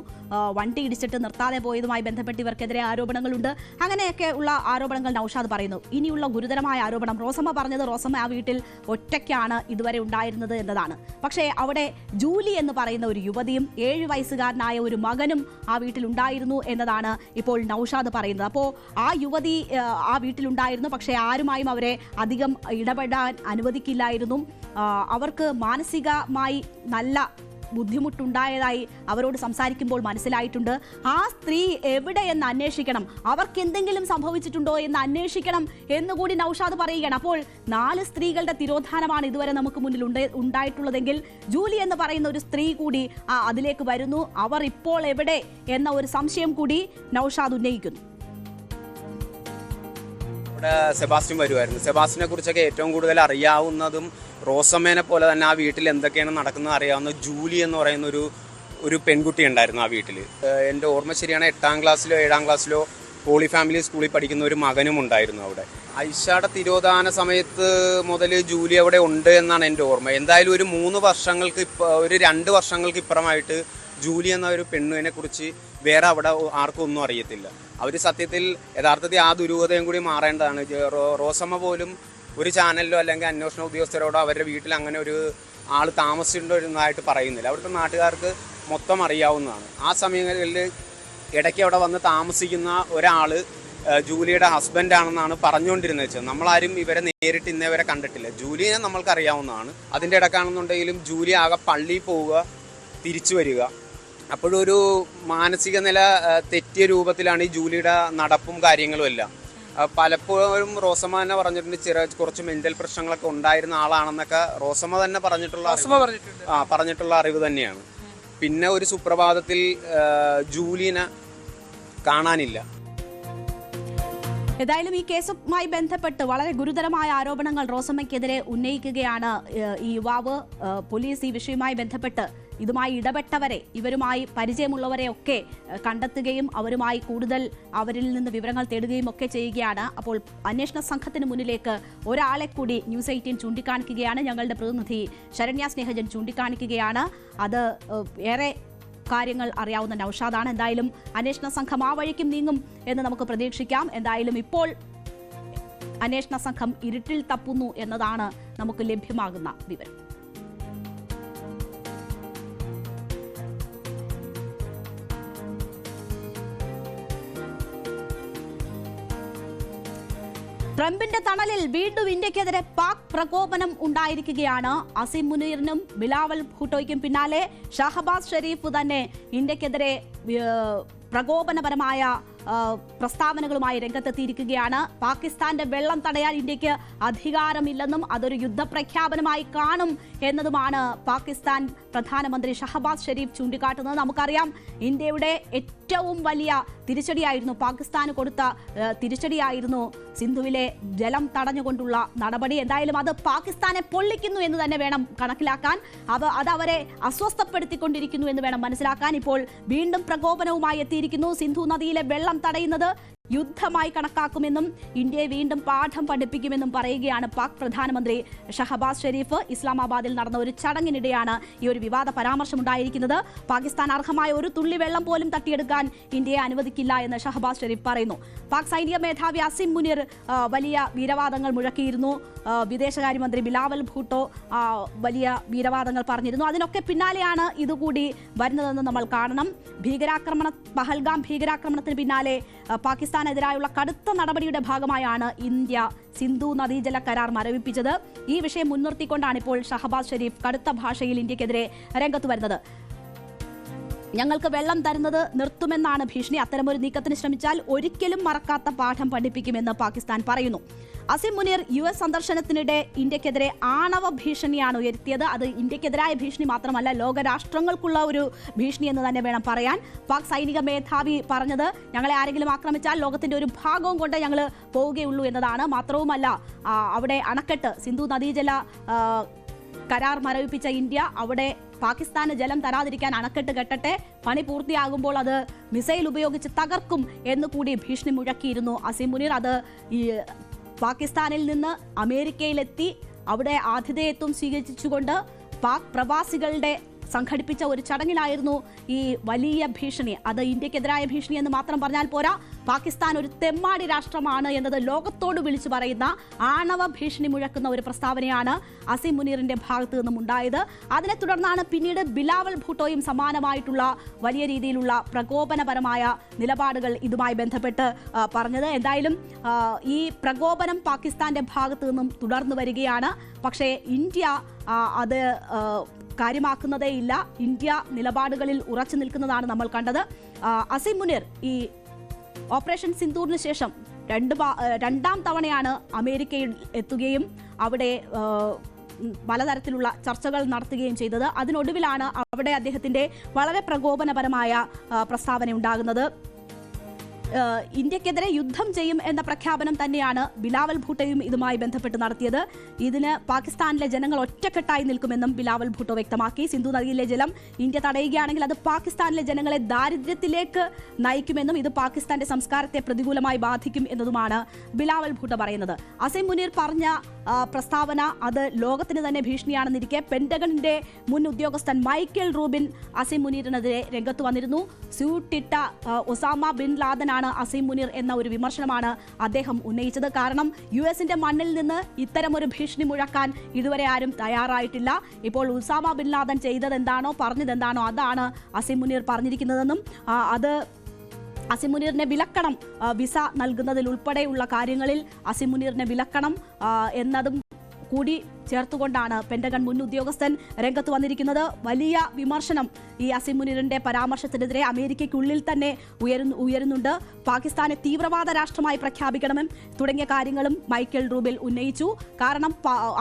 വണ്ടി ഇടിച്ചിട്ട് നിർത്താതെ പോയതുമായി ബന്ധപ്പെട്ട് ഇവർക്കെതിരെ ആരോപണങ്ങളുണ്ട്. അങ്ങനെയൊക്കെ ഉള്ള ആരോപണങ്ങൾ നൌഷാദ് പറയുന്നു. ഇനിയുള്ള ഗുരുതരമായ ആരോപണം റോസമ്മ പറഞ്ഞത് റോസമ്മ ആ വീട്ടിൽ ഒറ്റയ്ക്കാണ് ഇതുവരെ ഉണ്ടായിരുന്നത് എന്നതാണ്. പക്ഷേ അവിടെ ജൂലി എന്ന് പറയുന്ന ഒരു യുവതിയും 7 വയസ്സുകാരനായ ഒരു മകനും ആ വീട്ടിലുണ്ടായിരുന്നു എന്നതാണ് ഇപ്പോൾ നൌഷാദ് പറയുന്നത്. അപ്പോൾ ആ യുവതി ആ വീട്ടിലുണ്ടായിരുന്നു, പക്ഷേ ആരുമായും അവരെ അധികം ഇടപെടാൻ അനുവദിക്കില്ലായിരുന്നു. അവർക്ക് മാനസികമായി നല്ല ബുദ്ധിമുട്ടുണ്ടായതായി അവരോട് സംസാരിക്കുമ്പോൾ മനസ്സിലായിട്ടുണ്ട്. ആ സ്ത്രീ എവിടെയെന്ന് അന്വേഷിക്കണം, അവർക്ക് എന്തെങ്കിലും സംഭവിച്ചിട്ടുണ്ടോ എന്ന് അന്വേഷിക്കണം എന്നുകൂടി നൌഷാദ് പറയുകയാണ്. അപ്പോൾ 4 സ്ത്രീകളുടെ തിരോധാനമാണ് ഇതുവരെ നമുക്ക് മുന്നിൽ ഉണ്ടായിട്ടുള്ളതെങ്കിൽ ജൂലി എന്ന് പറയുന്ന ഒരു സ്ത്രീ കൂടി അതിലേക്ക് വരുന്നു. അവർ ഇപ്പോൾ എവിടെ എന്ന ഒരു സംശയം കൂടി നൌഷാദ് ഉന്നയിക്കുന്നു. സെബാസ്റ്റ്യൻ വരുമായിരുന്നു. സെബാസ്റ്റ്യനെ കുറിച്ചൊക്കെ ഏറ്റവും കൂടുതൽ അറിയാവുന്നതും റോസമ്മേനെ പോലെ തന്നെ ആ വീട്ടിൽ എന്തൊക്കെയാണ് നടക്കുന്നത് അറിയാവുന്ന ജൂലി എന്ന് പറയുന്ന ഒരു പെൺകുട്ടി ഉണ്ടായിരുന്നു ആ വീട്ടിൽ. എൻ്റെ ഓർമ്മ ശരിയാണ്, 8ാം ക്ലാസ്സിലോ 7ാം ക്ലാസ്സിലോ പോളി ഫാമിലി സ്കൂളിൽ പഠിക്കുന്ന ഒരു മകനും ഉണ്ടായിരുന്നു അവിടെ. ഐഷയുടെ തിരോധാന സമയത്ത് മുതൽ ജൂലി അവിടെ ഉണ്ട് എന്നാണ് എൻ്റെ ഓർമ്മ. എന്തായാലും ഒരു 2 വർഷങ്ങൾക്ക് ഇപ്പുറമായിട്ട് ജൂലി എന്ന ഒരു പെണ്ണിനെ കുറിച്ച് വേറെ അവിടെ ആർക്കും ഒന്നും അറിയത്തില്ല. അവർ യഥാർത്ഥത്തിൽ ആ ദുരൂഹതയും കൂടി മാറേണ്ടതാണ്. റോസമ്മ പോലും ഒരു ചാനലിലോ അല്ലെങ്കിൽ അന്വേഷണ ഉദ്യോഗസ്ഥരോടോ അവരുടെ വീട്ടിൽ അങ്ങനെ ഒരു ആൾ താമസിച്ചിട്ടുണ്ടായിട്ട് പറയുന്നില്ല. അവിടുത്തെ നാട്ടുകാർക്ക് മൊത്തം അറിയാവുന്നതാണ്. ആ സമയങ്ങളിൽ ഇടയ്ക്ക് അവിടെ വന്ന് താമസിക്കുന്ന ഒരാൾ ജൂലിയുടെ ഹസ്ബൻഡാണെന്നാണ് പറഞ്ഞുകൊണ്ടിരുന്നത് വെച്ചാൽ നമ്മളാരും ഇവരെ നേരിട്ട് ഇന്നേവരെ കണ്ടിട്ടില്ല. ജൂലിയെ നമ്മൾക്ക് അറിയാവുന്നതാണ്. അതിൻ്റെ ഇടക്കാണെന്നുണ്ടെങ്കിലും ജൂലി ആകെ പള്ളിയിൽ പോവുക, തിരിച്ചു വരിക. അപ്പോഴൊരു മാനസിക നില തെറ്റിയ രൂപത്തിലാണ് ഈ ജൂലിയുടെ നടപ്പും കാര്യങ്ങളും എല്ലാം. പലപ്പോഴും റോസമ്മ തന്നെ പറഞ്ഞിട്ടുണ്ട് കുറച്ച് മെന്റൽ പ്രശ്നങ്ങളൊക്കെ ഉണ്ടായിരുന്ന ആളാണെന്നൊക്കെ റോസമ്മ തന്നെ പറഞ്ഞിട്ടുള്ള അറിവ് തന്നെയാണ്. പിന്നെ ഒരു സുപ്രഭാതത്തിൽ ജൂലിനെ കാണാനില്ല. ഏതായാലും ഈ കേസുമായി ബന്ധപ്പെട്ട് വളരെ ഗുരുതരമായ ആരോപണങ്ങൾ റോസമ്മയ്ക്കെതിരെ ഉന്നയിക്കുകയാണ് ഈ യുവാവ്. പോലീസ് ഈ വിഷയവുമായി ബന്ധപ്പെട്ട് ഇതുമായി ഇടപെട്ടവരെ, ഇവരുമായി പരിചയമുള്ളവരെ ഒക്കെ കണ്ടെത്തുകയും അവരിൽ നിന്ന് വിവരങ്ങൾ തേടുകയും ഒക്കെ ചെയ്യുകയാണ്. അപ്പോൾ അന്വേഷണ സംഘത്തിന് മുന്നിലേക്ക് ഒരാളെ കൂടി ന്യൂസ് 18 ചൂണ്ടിക്കാണിക്കുകയാണ്. ഞങ്ങളുടെ പ്രതിനിധി ശരണ്യ സ്നേഹജൻ ചൂണ്ടിക്കാണിക്കുകയാണ്. അത് ഏറെ കാര്യങ്ങൾ അറിയാവുന്ന നൌഷാദാണ്. എന്തായാലും അന്വേഷണ സംഘം ആ വഴിക്കും നീങ്ങും എന്ന് നമുക്ക് പ്രതീക്ഷിക്കാം. എന്തായാലും ഇപ്പോൾ അന്വേഷണ സംഘം ഇരുട്ടിൽ തപ്പുന്നു എന്നതാണ് നമുക്ക് ലഭ്യമാകുന്ന വിവരം. ട്രംപിന്റെ തണലിൽ വീണ്ടും ഇന്ത്യക്കെതിരെ പാക് പ്രകോപനം ഉണ്ടായിരിക്കുകയാണ്. അസീം മുനീറിനും ബിലാവൽ ഭൂട്ടോയ്ക്കും പിന്നാലെ ഷഹബാസ് ഷെരീഫ് തന്നെ ഇന്ത്യക്കെതിരെ പ്രകോപനപരമായ പ്രസ്താവനകളുമായി രംഗത്തെത്തിയിരിക്കുകയാണ്. പാകിസ്ഥാന്റെ വെള്ളം തടയാൻ ഇന്ത്യക്ക് അധികാരമില്ലെന്നും അതൊരു യുദ്ധപ്രഖ്യാപനമായി കാണും എന്നതുമാണ് പാകിസ്ഥാൻ പ്രധാനമന്ത്രി ഷഹബാസ് ഷെരീഫ് ചൂണ്ടിക്കാട്ടുന്നത്. നമുക്കറിയാം, ഇന്ത്യയുടെ ഏറ്റവും വലിയ തിരിച്ചടിയായിരുന്നു, പാകിസ്ഥാന് കൊടുത്ത തിരിച്ചടിയായിരുന്നു സിന്ധുവിലെ ജലം തടഞ്ഞുകൊണ്ടുള്ള നടപടി. എന്തായാലും അത് പാകിസ്ഥാനെ പൊള്ളിക്കുന്നു എന്ന് തന്നെ വേണം കണക്കിലാക്കാൻ. അത് അവരെ അസ്വസ്ഥപ്പെടുത്തിക്കൊണ്ടിരിക്കുന്നു എന്ന് വേണം മനസ്സിലാക്കാൻ. ഇപ്പോൾ വീണ്ടും പ്രകോപനവുമായി എത്തിയിരിക്കുന്നു. സിന്ധു നദിയിലെ വെള്ളം തടയുന്നത് യുദ്ധമായി കണക്കാക്കുമെന്നും ഇന്ത്യയെ വീണ്ടും പാഠം പഠിപ്പിക്കുമെന്നും പറയുകയാണ് പാക് പ്രധാനമന്ത്രി ഷഹബാസ് ഷെരീഫ്. ഇസ്ലാമാബാദിൽ നടന്ന ഒരു ചടങ്ങിനിടെയാണ് ഈ ഒരു വിവാദ പരാമർശമുണ്ടായിരിക്കുന്നത്. പാകിസ്ഥാൻ അർഹമായ ഒരു തുള്ളി വെള്ളം പോലും തട്ടിയെടുക്കാൻ ഇന്ത്യയെ അനുവദിക്കില്ല എന്ന് ഷഹബാസ് ഷെരീഫ് പറയുന്നു. പാക് സൈനിക മേധാവി അസിം മുനീർ വലിയ വീരവാദങ്ങൾ മുഴക്കിയിരുന്നു. വിദേശകാര്യമന്ത്രി ബിലാവൽ ഭൂട്ടോ വലിയ വീരവാദങ്ങൾ പറഞ്ഞിരുന്നു. അതിനൊക്കെ പിന്നാലെയാണ് ഇതുകൂടി വരുന്നതെന്ന് നമ്മൾ കാണണം. പഹൽഗാം ഭീകരാക്രമണത്തിന് പിന്നാലെ പാകിസ്ഥാനെതിരായുള്ള കടുത്ത നടപടിയുടെ ഭാഗമായാണ് ഇന്ത്യ സിന്ധു നദീജല കരാർ മരവിപ്പിച്ചത്. ഈ വിഷയം മുൻനിർത്തിക്കൊണ്ടാണ് ഇപ്പോൾ ഷഹബാസ് ഷെരീഫ് കടുത്ത ഭാഷയിൽ ഇന്ത്യക്കെതിരെ രംഗത്ത് വരുന്നത്. ഞങ്ങൾക്ക് വെള്ളം തരുന്നത് നിർത്തുമെന്നാണ് ഭീഷണി. അത്തരമൊരു നീക്കത്തിന് ശ്രമിച്ചാൽ ഒരിക്കലും മറക്കാത്ത പാഠം പഠിപ്പിക്കുമെന്ന് പാകിസ്ഥാൻ പറയുന്നു. അസിം മുനീർ US സന്ദർശനത്തിനിടെ ഇന്ത്യക്കെതിരെ ആണവ ഭീഷണിയാണ് ഉയർത്തിയത്. അത് ഇന്ത്യക്കെതിരായ ഭീഷണി മാത്രമല്ല, ലോകരാഷ്ട്രങ്ങൾക്കുള്ള ഒരു ഭീഷണി എന്ന് തന്നെ വേണം പറയാൻ. പാക് സൈനിക മേധാവി പറഞ്ഞത് ഞങ്ങളെ ആരെങ്കിലും ആക്രമിച്ചാൽ ലോകത്തിന്റെ ഒരു ഭാഗവും കൊണ്ട് ഞങ്ങൾ പോവുകയുള്ളൂ എന്നതാണ്. മാത്രവുമല്ല, അവിടെ അണക്കെട്ട് സിന്ധു നദീജല കരാർ മരവിപ്പിച്ച ഇന്ത്യ അവിടെ പാകിസ്ഥാന് ജലം തരാതിരിക്കാൻ അണക്കെട്ട് കെട്ടട്ടെ, പണി പൂർത്തിയാകുമ്പോൾ അത് മിസൈൽ ഉപയോഗിച്ച് തകർക്കും എന്നുകൂടി ഭീഷണി മുഴക്കിയിരുന്നു അസിം മുനീർ. അത് ഈ പാകിസ്ഥാനിൽ നിന്ന് അമേരിക്കയിലെത്തി അവിടെ ആതിഥേയത്വം സ്വീകരിച്ചുകൊണ്ട് പാക് പ്രവാസികളുടെ സംഘടിപ്പിച്ച ഒരു ചടങ്ങിലായിരുന്നു ഈ വലിയ ഭീഷണി. അത് ഇന്ത്യക്കെതിരായ ഭീഷണി എന്ന് മാത്രം പറഞ്ഞാൽ പോരാ, പാകിസ്ഥാൻ ഒരു തെമ്മാടി രാഷ്ട്രമാണ് എന്നത് ലോകത്തോട് വിളിച്ചു പറയുന്ന ആണവ ഭീഷണി മുഴക്കുന്ന ഒരു പ്രസ്താവനയാണ് അസിം മുനീറിന്റെ ഭാഗത്തു നിന്നും ഉണ്ടായത്. അതിനെ തുടർന്നാണ് പിന്നീട് ബിലാവൽ ഭൂട്ടോയും സമാനമായിട്ടുള്ള വലിയ രീതിയിലുള്ള പ്രകോപനപരമായ നിലപാടുകൾ ഇതുമായി ബന്ധപ്പെട്ട് പറഞ്ഞത്. എന്തായാലും ഈ പ്രകോപനം പാകിസ്ഥാന്റെ ഭാഗത്തു നിന്നും തുടർന്നു വരികയാണ്. പക്ഷേ ഇന്ത്യ അത് കാര്യമാക്കുന്നതേയില്ല. ഇന്ത്യ നിലപാടുകളിൽ ഉറച്ചു നിൽക്കുന്നതാണ് നമ്മൾ കണ്ടത്. അസിം മുനീർ ഈ ഓപ്പറേഷൻ സിന്ദൂറിന് ശേഷം രണ്ടാം തവണയാണ് അമേരിക്കയിൽ എത്തുകയും അവിടെ പലതരത്തിലുള്ള ചർച്ചകൾ നടത്തുകയും ചെയ്തത്. അതിനൊടുവിലാണ് അവിടെ അദ്ദേഹത്തിന്റെ വളരെ പ്രകോപനപരമായ പ്രസ്താവന ഉണ്ടാകുന്നത്. ഇന്ത്യക്കെതിരെ യുദ്ധം ചെയ്യും എന്ന പ്രഖ്യാപനം തന്നെയാണ് ബിലാവൽ ഭൂട്ടോയും ഇതുമായി ബന്ധപ്പെട്ട് നടത്തിയത്. ഇതിന് പാകിസ്ഥാനിലെ ജനങ്ങൾ ഒറ്റക്കെട്ടായി നിൽക്കുമെന്നും ബിലാവൽ ഭൂട്ടോ വ്യക്തമാക്കി. സിന്ധു നദിയിലെ ജലം ഇന്ത്യ തടയുകയാണെങ്കിൽ അത് പാകിസ്ഥാനിലെ ജനങ്ങളെ ദാരിദ്ര്യത്തിലേക്ക് നയിക്കുമെന്നും ഇത് പാകിസ്ഥാന്റെ സംസ്കാരത്തെ പ്രതികൂലമായി ബാധിക്കും എന്നതുമാണ് ബിലാവൽ ഭൂട്ടോ പറയുന്നത്. അസിം മുനീർ പറഞ്ഞ പ്രസ്താവന അത് ലോകത്തിന് തന്നെ ഭീഷണിയാണെന്നിരിക്കെ പെന്റഗണിന്റെ മുൻ ഉദ്യോഗസ്ഥൻ മൈക്കൽ റൂബിൻ അസിം മുനീറിനെതിരെ രംഗത്ത് വന്നിരുന്നു. സ്യൂട്ടിട്ട ഒസാമ ബിൻ ലാദനാണ് അസിം മുനീർ എന്ന ഒരു വിമർശനമാണ് അദ്ദേഹം ഉന്നയിച്ചത്. കാരണം US-ന്റെ മണ്ണിൽ നിന്ന് ഇത്തരമൊരു ഭീഷണി മുഴക്കാൻ ഇതുവരെ ആരും തയ്യാറായിട്ടില്ല. ഇപ്പോൾ ഉസാമ ബിൻ ലാദൻ ചെയ്തതെന്താണോ പറഞ്ഞതെന്താണോ അതാണ് അസിം മുനീർ പറഞ്ഞിരിക്കുന്നതെന്നും അത് അസിം മുനീറിനെ വിലക്കണം, വിസ നൽകുന്നതിൽ ഉൾപ്പെടെയുള്ള കാര്യങ്ങളിൽ അസിം മുനീറിനെ വിലക്കണം എന്നതും കൂടി ചേർത്തുകൊണ്ടാണ് പെന്റഗൺ മുൻ ഉദ്യോഗസ്ഥൻ രംഗത്ത് വന്നിരിക്കുന്നത്. വലിയ വിമർശനം ഈ അസിം മുനീറിന്റെ പരാമർശത്തിനെതിരെ അമേരിക്കയ്ക്കുള്ളിൽ തന്നെ ഉയരുന്നുണ്ട്. പാകിസ്ഥാനെ തീവ്രവാദ രാഷ്ട്രമായി പ്രഖ്യാപിക്കണമെന്നും തുടങ്ങിയ കാര്യങ്ങളും മൈക്കൽ റൂബിൽ ഉന്നയിച്ചു. കാരണം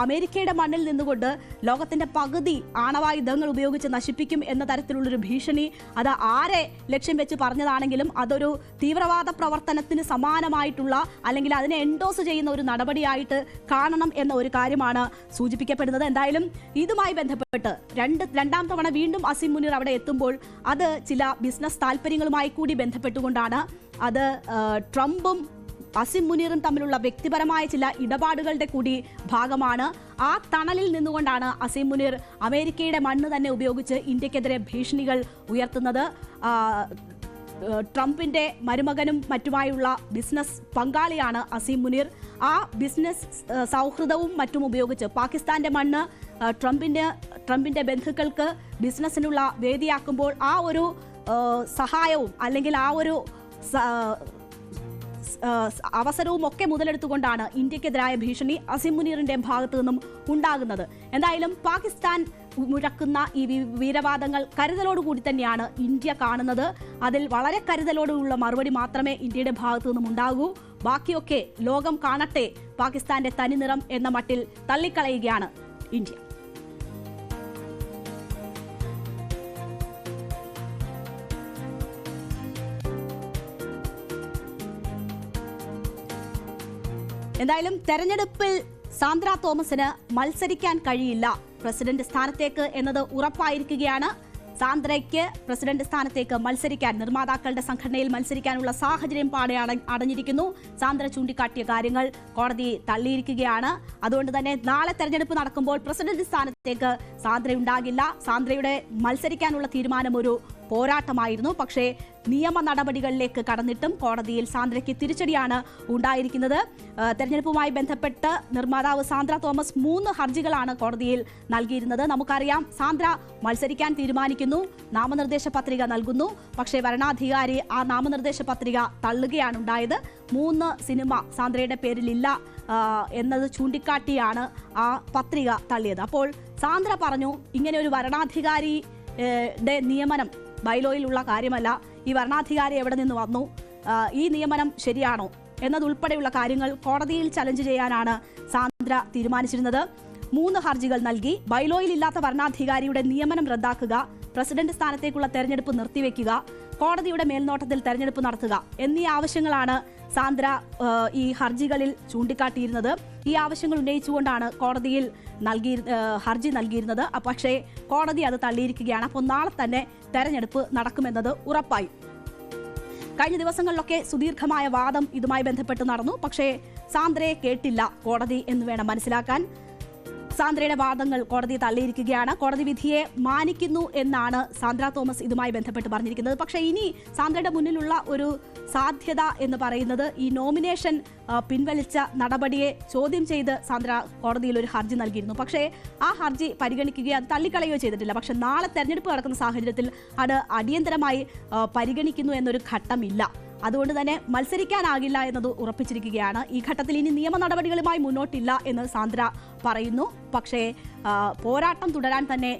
അമേരിക്കയുടെ മണ്ണിൽ നിന്നുകൊണ്ട് ലോകത്തിന്റെ പകുതി ആണവായുധങ്ങൾ ഉപയോഗിച്ച് നശിപ്പിക്കും എന്ന തരത്തിലുള്ളൊരു ഭീഷണി അത് ആരെ ലക്ഷ്യം വെച്ച് പറഞ്ഞതാണെങ്കിലും അതൊരു തീവ്രവാദ പ്രവർത്തനത്തിന് സമാനമായിട്ടുള്ള അല്ലെങ്കിൽ അതിനെ എൻഡോസ് ചെയ്യുന്ന ഒരു നടപടിയായിട്ട് കാണണം എന്ന ഒരു കാര്യമാണ് സൂചിപ്പിക്കപ്പെടുന്നത്. എന്തായാലും ഇതുമായി ബന്ധപ്പെട്ട് രണ്ടാം തവണ വീണ്ടും അസിം മുനീർ അവിടെ എത്തുമ്പോൾ അത് ചില ബിസിനസ് താല്പര്യങ്ങളുമായി കൂടി ബന്ധപ്പെട്ടുകൊണ്ടാണ്. അത് ട്രംപും അസിം മുനീറും തമ്മിലുള്ള വ്യക്തിപരമായ ചില ഇടപാടുകളുടെ കൂടി ഭാഗമാണ്. ആ തണലിൽ നിന്നുകൊണ്ടാണ് അസിം മുനീർ അമേരിക്കയുടെ മണ്ണ് തന്നെ ഉപയോഗിച്ച് ഇന്ത്യക്കെതിരെ ഭീഷണികൾ ഉയർത്തുന്നത്. ട്രംപിന്റെ മരുമകനും മറ്റുമായുള്ള ബിസിനസ് പങ്കാളിയാണ് അസിം മുനീർ. ആ ബിസിനസ് സൗഹൃദവും മറ്റും ഉപയോഗിച്ച് പാകിസ്ഥാന്റെ മണ്ണ് ട്രംപിന്റെ ബന്ധുക്കൾക്ക് ബിസിനസ്സിനുള്ള വേദിയാക്കുമ്പോൾ ആ ഒരു സഹായവും അല്ലെങ്കിൽ ആ ഒരു അവസരവും ഒക്കെ മുതലെടുത്തുകൊണ്ടാണ് ഇന്ത്യക്കെതിരായ ഭീഷണി അസിം മുനീറിന്റെ ഭാഗത്തു നിന്നും ഉണ്ടാകുന്നത്. എന്തായാലും പാകിസ്ഥാൻ മുഴക്കുന്ന ഈ വീരവാദങ്ങൾ കരുതലോടുകൂടി തന്നെയാണ് ഇന്ത്യ കാണുന്നത്. അതിൽ വളരെ കരുതലോടുള്ള മറുപടി മാത്രമേ ഇന്ത്യയുടെ ഭാഗത്തു നിന്നും ഉണ്ടാകൂ. ബാക്കിയൊക്കെ ലോകം കാണട്ടെ, പാകിസ്ഥാന്റെ തനിനിറം എന്ന മട്ടിൽ തള്ളിക്കളയുകയാണ് ഇന്ത്യ. എന്തായാലും തെരഞ്ഞെടുപ്പിൽ സാന്ദ്ര തോമസിന് മത്സരിക്കാൻ കഴിയില്ല പ്രസിഡന്റ് സ്ഥാനത്തേക്ക് എന്നത് ഉറപ്പായിരിക്കുകയാണ്. സാന്ദ്രയ്ക്ക് പ്രസിഡന്റ് സ്ഥാനത്തേക്ക് മത്സരിക്കാൻ, നിർമ്മാതാക്കളുടെ സംഘടനയിൽ മത്സരിക്കാനുള്ള സാഹചര്യം പാടെ അടഞ്ഞിരിക്കുന്നു. സാന്ദ്ര ചൂണ്ടിക്കാട്ടിയ കാര്യങ്ങൾ കോടതി തള്ളിയിരിക്കുകയാണ്. അതുകൊണ്ട് തന്നെ നാളെ തെരഞ്ഞെടുപ്പ് നടക്കുമ്പോൾ പ്രസിഡന്റ് സ്ഥാനത്തേക്ക് സാന്ദ്ര ഉണ്ടാകില്ല. സാന്ദ്രയുടെ മത്സരിക്കാനുള്ള തീരുമാനം ഒരു പോരാട്ടമായിരുന്നു. പക്ഷേ നിയമ നടപടികളിലേക്ക് കടന്നിട്ടും കോടതിയിൽ സാന്ദ്രയ്ക്ക് തിരിച്ചടിയാണ് ഉണ്ടായിരിക്കുന്നത്. തെരഞ്ഞെടുപ്പുമായി ബന്ധപ്പെട്ട് നിർമ്മാതാവ് സാന്ദ്ര തോമസ് 3 ഹർജികളാണ് കോടതിയിൽ നൽകിയിരുന്നത്. നമുക്കറിയാം, സാന്ദ്ര മത്സരിക്കാൻ തീരുമാനിക്കുന്നു, നാമനിർദ്ദേശ പത്രിക നൽകുന്നു. പക്ഷേ വരണാധികാരി ആ നാമനിർദ്ദേശ പത്രിക തള്ളുകയാണ് ഉണ്ടായത്. 3 സിനിമ സാന്ദ്രയുടെ പേരിലില്ല എന്നത് ചൂണ്ടിക്കാട്ടിയാണ് ആ പത്രിക തള്ളിയത്. അപ്പോൾ സാന്ദ്ര പറഞ്ഞു, ഇങ്ങനെ ഒരു വരണാധികാരിയുടെ നിയമനം ബൈലോയിലുള്ള കാര്യമല്ല, ഈ വരണാധികാരി എവിടെ നിന്ന് വന്നു, ഈ നിയമനം ശരിയാണോ എന്നതുൾപ്പെടെയുള്ള കാര്യങ്ങൾ കോടതിയിൽ ചലഞ്ച് ചെയ്യാനാണ് സാന്ദ്ര തീരുമാനിച്ചിരുന്നത്. 3 ഹർജികൾ നൽകി. ബൈലോയിൽ ഇല്ലാത്ത വരണാധികാരിയുടെ നിയമനം റദ്ദാക്കുക, പ്രസിഡന്റ് സ്ഥാനത്തേക്കുള്ള തെരഞ്ഞെടുപ്പ് നിർത്തിവെക്കുക, കോടതിയുടെ മേൽനോട്ടത്തിൽ തെരഞ്ഞെടുപ്പ് നടത്തുക എന്നീ ആവശ്യങ്ങളാണ് സാന്ദ്ര ഈ ഹർജികളിൽ ചൂണ്ടിക്കാട്ടിയിരുന്നത്. ഈ ആവശ്യങ്ങൾ ഉന്നയിച്ചുകൊണ്ടാണ് കോടതിയിൽ ഹർജി നൽകിയിരുന്നത്. പക്ഷേ കോടതി അത് തള്ളിയിരിക്കുകയാണ്. അപ്പോൾ നാളെ തന്നെ തെരഞ്ഞെടുപ്പ് നടക്കുമെന്നത് ഉറപ്പായി. കഴിഞ്ഞ ദിവസങ്ങളിലൊക്കെ സുദീർഘമായ വാദം ഇതുമായി ബന്ധപ്പെട്ട് നടന്നു. പക്ഷേ സാന്ദ്രയെ കേട്ടില്ല കോടതി എന്ന് വേണം മനസ്സിലാക്കാൻ. സാന്ദ്രയുടെ വാദങ്ങൾ കോടതി തള്ളിയിരിക്കുകയാണ്. കോടതി വിധിയെ മാനിക്കുന്നു എന്നാണ് സാന്ദ്ര തോമസ് ഇതുമായി ബന്ധപ്പെട്ട് പറഞ്ഞിരിക്കുന്നത്. പക്ഷേ ഇനി സാന്ദ്രയുടെ മുന്നിലുള്ള ഒരു സാധ്യത എന്ന് പറയുന്നത് ഈ നോമിനേഷൻ പിൻവലിച്ച നടപടിയെ ചോദ്യം ചെയ്ത് സാന്ദ്ര കോടതിയിൽ ഒരു ഹർജി നൽകിയിരുന്നു. പക്ഷേ ആ ഹർജി പരിഗണിക്കുകയോ അത് തള്ളിക്കളയുകയോ ചെയ്തിട്ടില്ല. പക്ഷേ നാളെ തെരഞ്ഞെടുപ്പ് നടക്കുന്ന സാഹചര്യത്തിൽ അത് അടിയന്തരമായി പരിഗണിക്കുന്നു എന്നൊരു ഘട്ടമില്ല. അതുകൊണ്ട് തന്നെ മത്സരിക്കാനാകില്ല എന്നത് ഉറപ്പിച്ചിരിക്കുകയാണ്. ഈ ഘട്ടത്തിൽ ഇനി നിയമ നടപടികളുമായി മുന്നോട്ടില്ല എന്ന് സാന്ദ്ര പറയുന്നു. പക്ഷേ പോരാട്ടം തുടരാൻ തന്നെ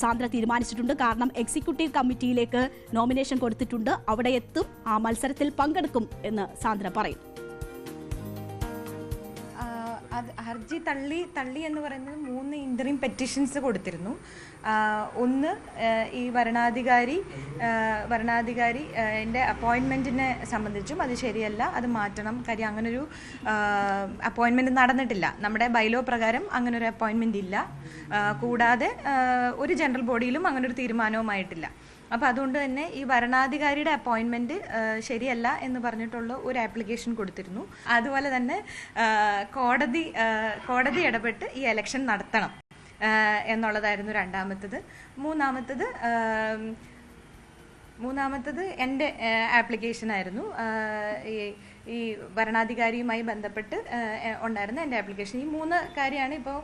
സാന്ദ്ര തീരുമാനിച്ചിട്ടുണ്ട്. കാരണം എക്സിക്യൂട്ടീവ് കമ്മിറ്റിയിലേക്ക് നോമിനേഷൻ കൊടുത്തിട്ടുണ്ട്, അവിടെ എത്തും, ആ മത്സരത്തിൽ പങ്കെടുക്കും എന്ന് സാന്ദ്ര പറയും. ഹർജി തള്ളി എന്ന് പറയുന്നത് 3 ഇൻ്ററിം പെറ്റീഷൻസ് കൊടുത്തിരുന്നു. ഒന്ന്, ഈ വരണാധികാരി എൻ്റെ അപ്പോയിൻമെൻറ്റിനെ സംബന്ധിച്ചും അത് ശരിയല്ല, അത് മാറ്റണം. കാര്യം അങ്ങനൊരു അപ്പോയിൻമെൻറ്റ് നടന്നിട്ടില്ല, നമ്മുടെ ബൈലോ പ്രകാരം അങ്ങനൊരു അപ്പോയിൻമെൻറ്റ് ഇല്ല. കൂടാതെ ഒരു ജനറൽ ബോഡിയിലും അങ്ങനൊരു തീരുമാനവുമായിട്ടില്ല. അപ്പോൾ അതുകൊണ്ട് തന്നെ ഈ വരണാധികാരിയുടെ അപ്പോയിൻമെൻറ്റ് ശരിയല്ല എന്ന് പറഞ്ഞിട്ടുള്ള ഒരു ആപ്ലിക്കേഷൻ കൊടുത്തിരുന്നു. അതുപോലെ തന്നെ കോടതി ഇടപെട്ട് ഈ എലക്ഷൻ നടത്തണം എന്നുള്ളതായിരുന്നു രണ്ടാമത്തത്. മൂന്നാമത്തത് എൻ്റെ ആപ്ലിക്കേഷനായിരുന്നു. ഈ ഭരണാധികാരിയുമായി ബന്ധപ്പെട്ട് ഉണ്ടായിരുന്ന എൻ്റെ ആപ്ലിക്കേഷൻ. ഈ 3 കാര്യമാണ് ഇപ്പോൾ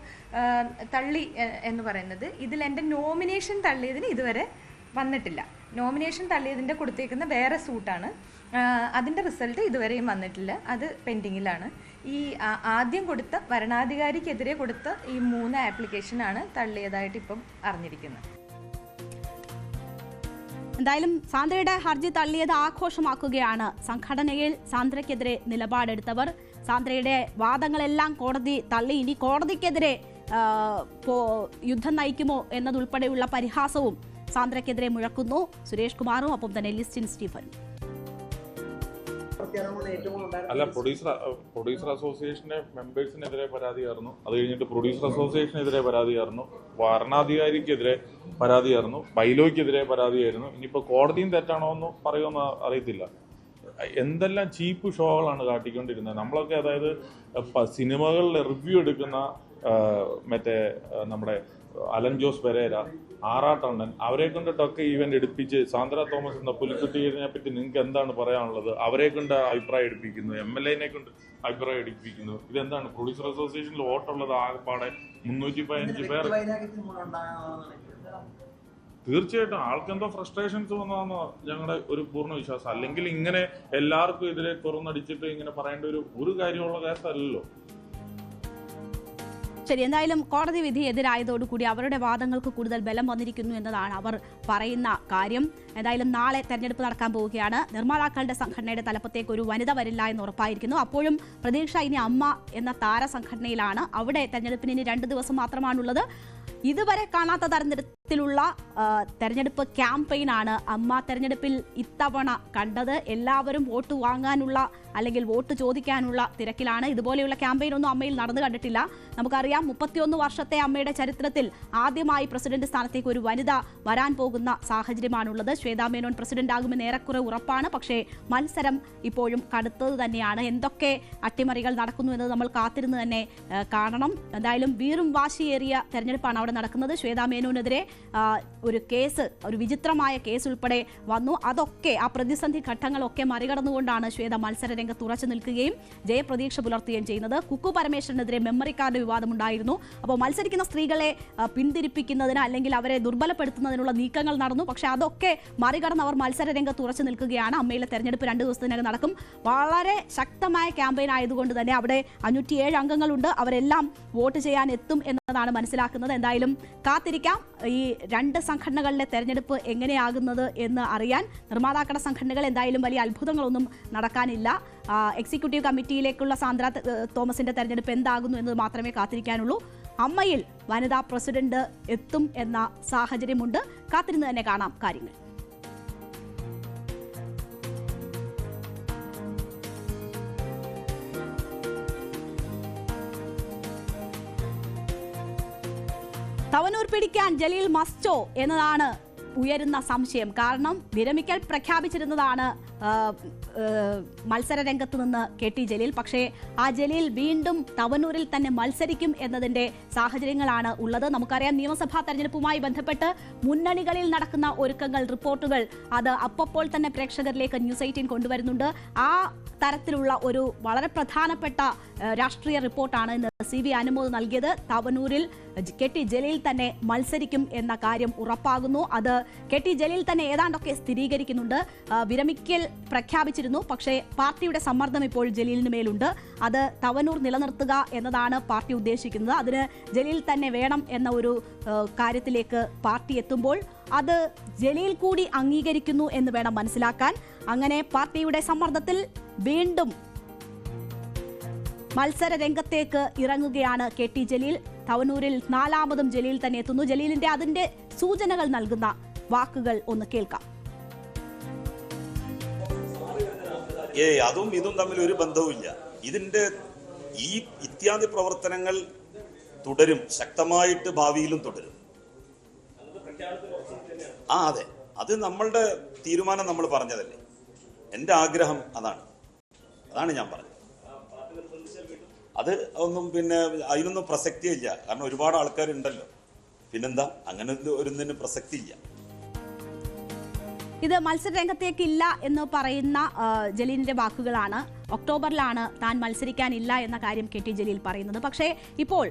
തള്ളി എന്ന് പറയുന്നത്. ഇതിൽ എൻ്റെ നോമിനേഷൻ തള്ളിയതിന് ഇതുവരെ വന്നിട്ടില്ല. നോമിനേഷൻ തള്ളിയതിൻ്റെ കൊടുത്തേക്കുന്ന വേറെ സൂട്ടാണ്, അതിൻ്റെ റിസൾട്ട് ഇതുവരെയും വന്നിട്ടില്ല, അത് പെൻഡിങ്ങിലാണ്. ഈ ആദ്യം കൊടുത്ത വരണാധികാരിക്കെതിരെ കൊടുത്ത ഈ 3 ആപ്ലിക്കേഷനാണ് തള്ളിയതായിട്ട് ഇപ്പം അറിഞ്ഞിരിക്കുന്നത്. എന്തായാലും സാന്ദ്രയുടെ ഹർജി തള്ളിയത് ആഘോഷമാക്കുകയാണ് സംഘടനയിൽ സാന്ദ്രയ്ക്കെതിരെ നിലപാടെടുത്തവർ. സാന്ദ്രയുടെ വാദങ്ങളെല്ലാം കോടതി തള്ളി. ഇനി കോടതിക്കെതിരെ യുദ്ധം നയിക്കുമോ എന്നതുൾപ്പെടെയുള്ള പരിഹാസവും സാന്ദ്രയ്ക്കെതിരെ മുഴക്കുന്നു സുരേഷ് കുമാറും ഒപ്പം തന്നെ ലിസ്റ്റിൻ സ്റ്റീഫൻ. അല്ല, പ്രൊഡ്യൂസർ അസോസിയേഷന്റെ മെമ്പേഴ്സിനെതിരെ പരാതിയായിരുന്നു. അത് കഴിഞ്ഞിട്ട് പ്രൊഡ്യൂസർ അസോസിയേഷനെതിരെ പരാതിയായിരുന്നു, ഭരണാധികാരിക്കെതിരെ പരാതിയായിരുന്നു, ബൈലോയ്ക്കെതിരെ പരാതിയായിരുന്നു. ഇനിയിപ്പോൾ കോടതിയും തെറ്റാണോ എന്ന് പറയുമെന്ന് അറിയത്തില്ല. എന്തെല്ലാം ചീപ്പ് ഷോകളാണ് കാട്ടിക്കൊണ്ടിരുന്നത്. നമ്മളൊക്കെ അതായത് സിനിമകളിൽ റിവ്യൂ എടുക്കുന്ന മറ്റേ നമ്മുടെ അലൻ ജോസ് പെരേര, ആറാട്ടണ്ണൻ, അവരെ കൊണ്ടിട്ടൊക്കെ ഈവന്റ് എടുപ്പിച്ച് സാന്ദ്ര തോമസ് എന്ന പുലിക്കുട്ടിയെ പറ്റി നിങ്ങൾക്ക് എന്താണ് പറയാനുള്ളത്, അവരെ കൊണ്ട് അഭിപ്രായം എടുപ്പിക്കുന്നു, MLA കൊണ്ട് അഭിപ്രായം എടുപ്പിക്കുന്നു. ഇതെന്താണ്? പ്രൊഡ്യൂസർ അസോസിയേഷനിൽ വോട്ടുള്ളത് ആകെപ്പാടെ 315 പേർ. തീർച്ചയായിട്ടും ആൾക്കെന്തോ ഫ്രസ്ട്രേഷൻസ് വന്നതാണെന്നോ ഞങ്ങളുടെ ഒരു പൂർണ്ണ വിശ്വാസം. അല്ലെങ്കിൽ ഇങ്ങനെ എല്ലാവർക്കും എതിരെ തുറന്നടിച്ചിട്ട് ഇങ്ങനെ പറയേണ്ട ഒരു കാര്യമുള്ള കേസല്ലല്ലോ. ശരി, എന്തായാലും കോടതി വിധി എതിരായതോടുകൂടി അവരുടെ വാദങ്ങൾക്ക് കൂടുതൽ ബലം വന്നിരിക്കുന്നു എന്നതാണ് അവർ പറയുന്ന കാര്യം. എന്തായാലും നാളെ തെരഞ്ഞെടുപ്പ് നടക്കാൻ പോവുകയാണ്. നിർമ്മാതാക്കളുടെ സംഘടനയുടെ തലപ്പത്തേക്ക് ഒരു വനിത വരില്ല എന്ന് ഉറപ്പായിരിക്കുന്നു. അപ്പോഴും പ്രതീക്ഷ ഇനി അമ്മ എന്ന താര സംഘടനയിലാണ്. അവിടെ തെരഞ്ഞെടുപ്പിന് ഇനി 2 ദിവസം മാത്രമാണുള്ളത്. ഇതുവരെ കാണാത്ത തരത്തിലുള്ള തെരഞ്ഞെടുപ്പ് ക്യാമ്പയിനാണ് അമ്മ തെരഞ്ഞെടുപ്പിൽ ഇത്തവണ കണ്ടത്. എല്ലാവരും വോട്ട് വാങ്ങാനുള്ള അല്ലെങ്കിൽ വോട്ട് ചോദിക്കാനുള്ള തിരക്കിലാണ്. ഇതുപോലെയുള്ള ക്യാമ്പയിൻ ഒന്നും അമ്മയിൽ നടന്നു കണ്ടിട്ടില്ല. നമുക്കറിയാം 31 വർഷത്തെ അമ്മയുടെ ചരിത്രത്തിൽ ആദ്യമായി പ്രസിഡന്റ് സ്ഥാനത്തേക്ക് ഒരു വനിത വരാൻ പോകുന്ന സാഹചര്യമാണുള്ളത്. ശ്വേതാ മേനോൻ പ്രസിഡന്റ് ആകുമെന്ന് ഏറെക്കുറെ ഉറപ്പാണ്. പക്ഷേ മത്സരം ഇപ്പോഴും കടുത്തത് തന്നെയാണ്. എന്തൊക്കെ അട്ടിമറികൾ നടക്കുന്നു എന്നത് നമ്മൾ കാത്തിരുന്ന് തന്നെ കാണണം. എന്തായാലും വീറും വാശിയേറിയ തെരഞ്ഞെടുപ്പാണ് അവിടെ നടക്കുന്നത്. ശ്വേതാ മേനോനെതിരെ ഒരു കേസ്, ഒരു വിചിത്രമായ കേസ് ഉൾപ്പെടെ വന്നു. അതൊക്കെ ആ പ്രതിസന്ധി ഘട്ടങ്ങളൊക്കെ മറികടന്നുകൊണ്ടാണ് ശ്വേത മത്സര രംഗത്ത് ഉറച്ചു നിൽക്കുകയും ജയപ്രതീക്ഷ പുലർത്തുകയും ചെയ്യുന്നത്. കുക്കു പരമേശ്വരനെതിരെ മെമ്മറി കാർഡ് വിവാദമുണ്ടായിരുന്നു. അപ്പോൾ മത്സരിക്കുന്ന സ്ത്രീകളെ പിന്തിരിപ്പിക്കുന്നതിന് അല്ലെങ്കിൽ അവരെ ദുർബലപ്പെടുത്തുന്നതിനുള്ള നീക്കങ്ങൾ നടന്നു. പക്ഷേ അതൊക്കെ മറികടന്ന് അവർ മത്സര രംഗത്ത് ഉറച്ചു നിൽക്കുകയാണ്. അമ്മയിലെ തെരഞ്ഞെടുപ്പ് 2 ദിവസത്തിനകം നടക്കും. വളരെ ശക്തമായ ക്യാമ്പയിൻ ആയതുകൊണ്ട് തന്നെ അവിടെ 507 അംഗങ്ങളുണ്ട്. അവരെല്ലാം വോട്ട് ചെയ്യാൻ എത്തും എന്നതാണ് മനസ്സിലാക്കുന്നത്. എന്തായാലും കാത്തിരിക്കാം ഈ 2 സംഘടനകളിലെ തെരഞ്ഞെടുപ്പ് എങ്ങനെയാകുന്നത് എന്ന് അറിയാൻ. നിർമ്മാതാക്കളുടെ സംഘടനകൾ എന്തായാലും വലിയ അത്ഭുതങ്ങളൊന്നും നടക്കാനില്ല. എക്സിക്യൂട്ടീവ് കമ്മിറ്റിയിലേക്കുള്ള സാന്ദ്ര തോമസിന്റെ തെരഞ്ഞെടുപ്പ് എന്താകുന്നു എന്നത് മാത്രമേ കാത്തിരിക്കാനുള്ളൂ. അമ്മയിൽ വനിതാ പ്രസിഡന്റ് എത്തും എന്ന സാഹചര്യമുണ്ട്. കാത്തിരുന്ന് തന്നെ കാണാം കാര്യങ്ങൾ. തവനൂർ പിടിക്കാൻ ജലീൽ മസ്റ്റോ എന്നതാണ് ഉയരുന്ന സംശയം. കാരണം വിരമിക്കൽ പ്രഖ്യാപിച്ചിരുന്നതാണ് മത്സര രംഗത്ത് നിന്ന് KT ജലീൽ. പക്ഷേ ആ ജലീൽ വീണ്ടും തവനൂരിൽ തന്നെ മത്സരിക്കും എന്നതിന്റെ സാഹചര്യങ്ങളാണ് ഉള്ളത്. നമുക്കറിയാം നിയമസഭാ തെരഞ്ഞെടുപ്പുമായി ബന്ധപ്പെട്ട് മുന്നണികളിൽ നടക്കുന്ന ഒരുക്കങ്ങൾ, റിപ്പോർട്ടുകൾ അത് അപ്പോൾ തന്നെ പ്രേക്ഷകരിലേക്ക് ന്യൂസ് 18 കൊണ്ടുവരുന്നുണ്ട്. ആ തരത്തിലുള്ള ഒരു വളരെ പ്രധാനപ്പെട്ട രാഷ്ട്രീയ റിപ്പോർട്ടാണ് ഇന്ന് CV അനുമോദ് നൽകിയത്. തവനൂരിൽ KT ജലീൽ തന്നെ മത്സരിക്കും എന്ന കാര്യം ഉറപ്പാകുന്നു. അത് KT ജലീൽ തന്നെ ഏതാണ്ടൊക്കെ സ്ഥിരീകരിക്കുന്നുണ്ട്. വിരമിക്കൽ പ്രഖ്യാപിച്ചിരുന്നു. പക്ഷേ പാർട്ടിയുടെ സമ്മർദ്ദം ഇപ്പോൾ ജലീലിന് മേലുണ്ട്. അത് തവനൂർ നിലനിർത്തുക എന്നതാണ് പാർട്ടി ഉദ്ദേശിക്കുന്നത്. അതിന് ജലീൽ തന്നെ വേണം എന്ന ഒരു കാര്യത്തിലേക്ക് പാർട്ടി എത്തുമ്പോൾ അത് ജലീൽ കൂടി അംഗീകരിക്കുന്നു എന്ന് വേണം മനസ്സിലാക്കാൻ. അങ്ങനെ പാർട്ടിയുടെ സമ്മർദ്ദത്തിൽ വീണ്ടും മത്സര രംഗത്തേക്ക് ഇറങ്ങുകയാണ് KT ജലീൽ. തവനൂരിൽ 4ാമതും ജലീൽ തന്നെ എത്തുന്നു. ജലീലിന്റെ അതിന്റെ സൂചനകൾ നൽകുന്ന വാക്കുകൾ ഒന്ന് കേൾക്കാം. അതും ഇതും തമ്മിൽ ഒരു ബന്ധവുമില്ല. ഇതിന്റെ ഈ ഇത്യാദി പ്രവർത്തനങ്ങൾ തുടരും, ശക്തമായിട്ട് ഭാവിയിലും തുടരും. അതെ, അത് നമ്മളുടെ തീരുമാനം നമ്മൾ പറഞ്ഞതല്ലേ. എൻ്റെ ആഗ്രഹം അതാണ് ഞാൻ പറഞ്ഞത്. അത് ഒന്നും പിന്നെ അതിനൊന്നും പ്രസക്തിയില്ല. കാരണം ഒരുപാട് ആൾക്കാരുണ്ടല്ലോ. പിന്നെന്താ, അങ്ങനെ ഒരു പ്രസക്തിയില്ല. ഇത് മത്സര രംഗത്തേക്കില്ല എന്ന് പറയുന്ന ജലീലിന്റെ വാക്കുകളാണ്. ഒക്ടോബറിലാണ് താൻ മത്സരിക്കാനില്ല എന്ന കാര്യം KT ജലീൽ പറയുന്നത്. പക്ഷേ ഇപ്പോൾ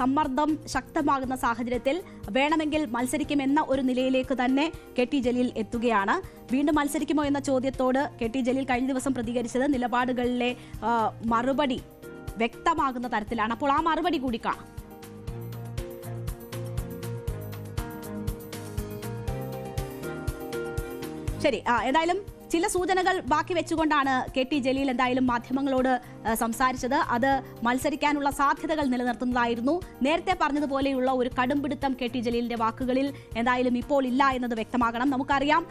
സമ്മർദ്ദം ശക്തമാകുന്ന സാഹചര്യത്തിൽ വേണമെങ്കിൽ മത്സരിക്കുമെന്ന ഒരു നിലയിലേക്ക് തന്നെ KT ജലീൽ എത്തുകയാണ്. വീണ്ടും മത്സരിക്കുമോ എന്ന ചോദ്യത്തോട് KT ജലീൽ കഴിഞ്ഞ ദിവസം പ്രതികരിച്ചത് നിലപാടുകളിലെ മറുപടി വ്യക്തമാകുന്ന തരത്തിലാണ്. അപ്പോൾ ആ മറുപടി കൂടി കാണാം. ശരി, എന്തായാലും ചില സൂചനകൾ ബാക്കി വെച്ചുകൊണ്ടാണ് KT ജലീൽ എന്തായാലും മാധ്യമങ്ങളോട് സംസാരിച്ചത്. അത് മത്സരിക്കാനുള്ള സാധ്യതകൾ നിലനിർത്തുന്നതായിരുന്നു. നേരത്തെ പറഞ്ഞതുപോലെയുള്ള ഒരു കടുംപിടുത്തം KT ജലീലിന്റെ വാക്കുകളിൽ എന്തായാലും ഇപ്പോൾ ഇല്ല എന്നത് വ്യക്തമാകണം. നമുക്കറിയാം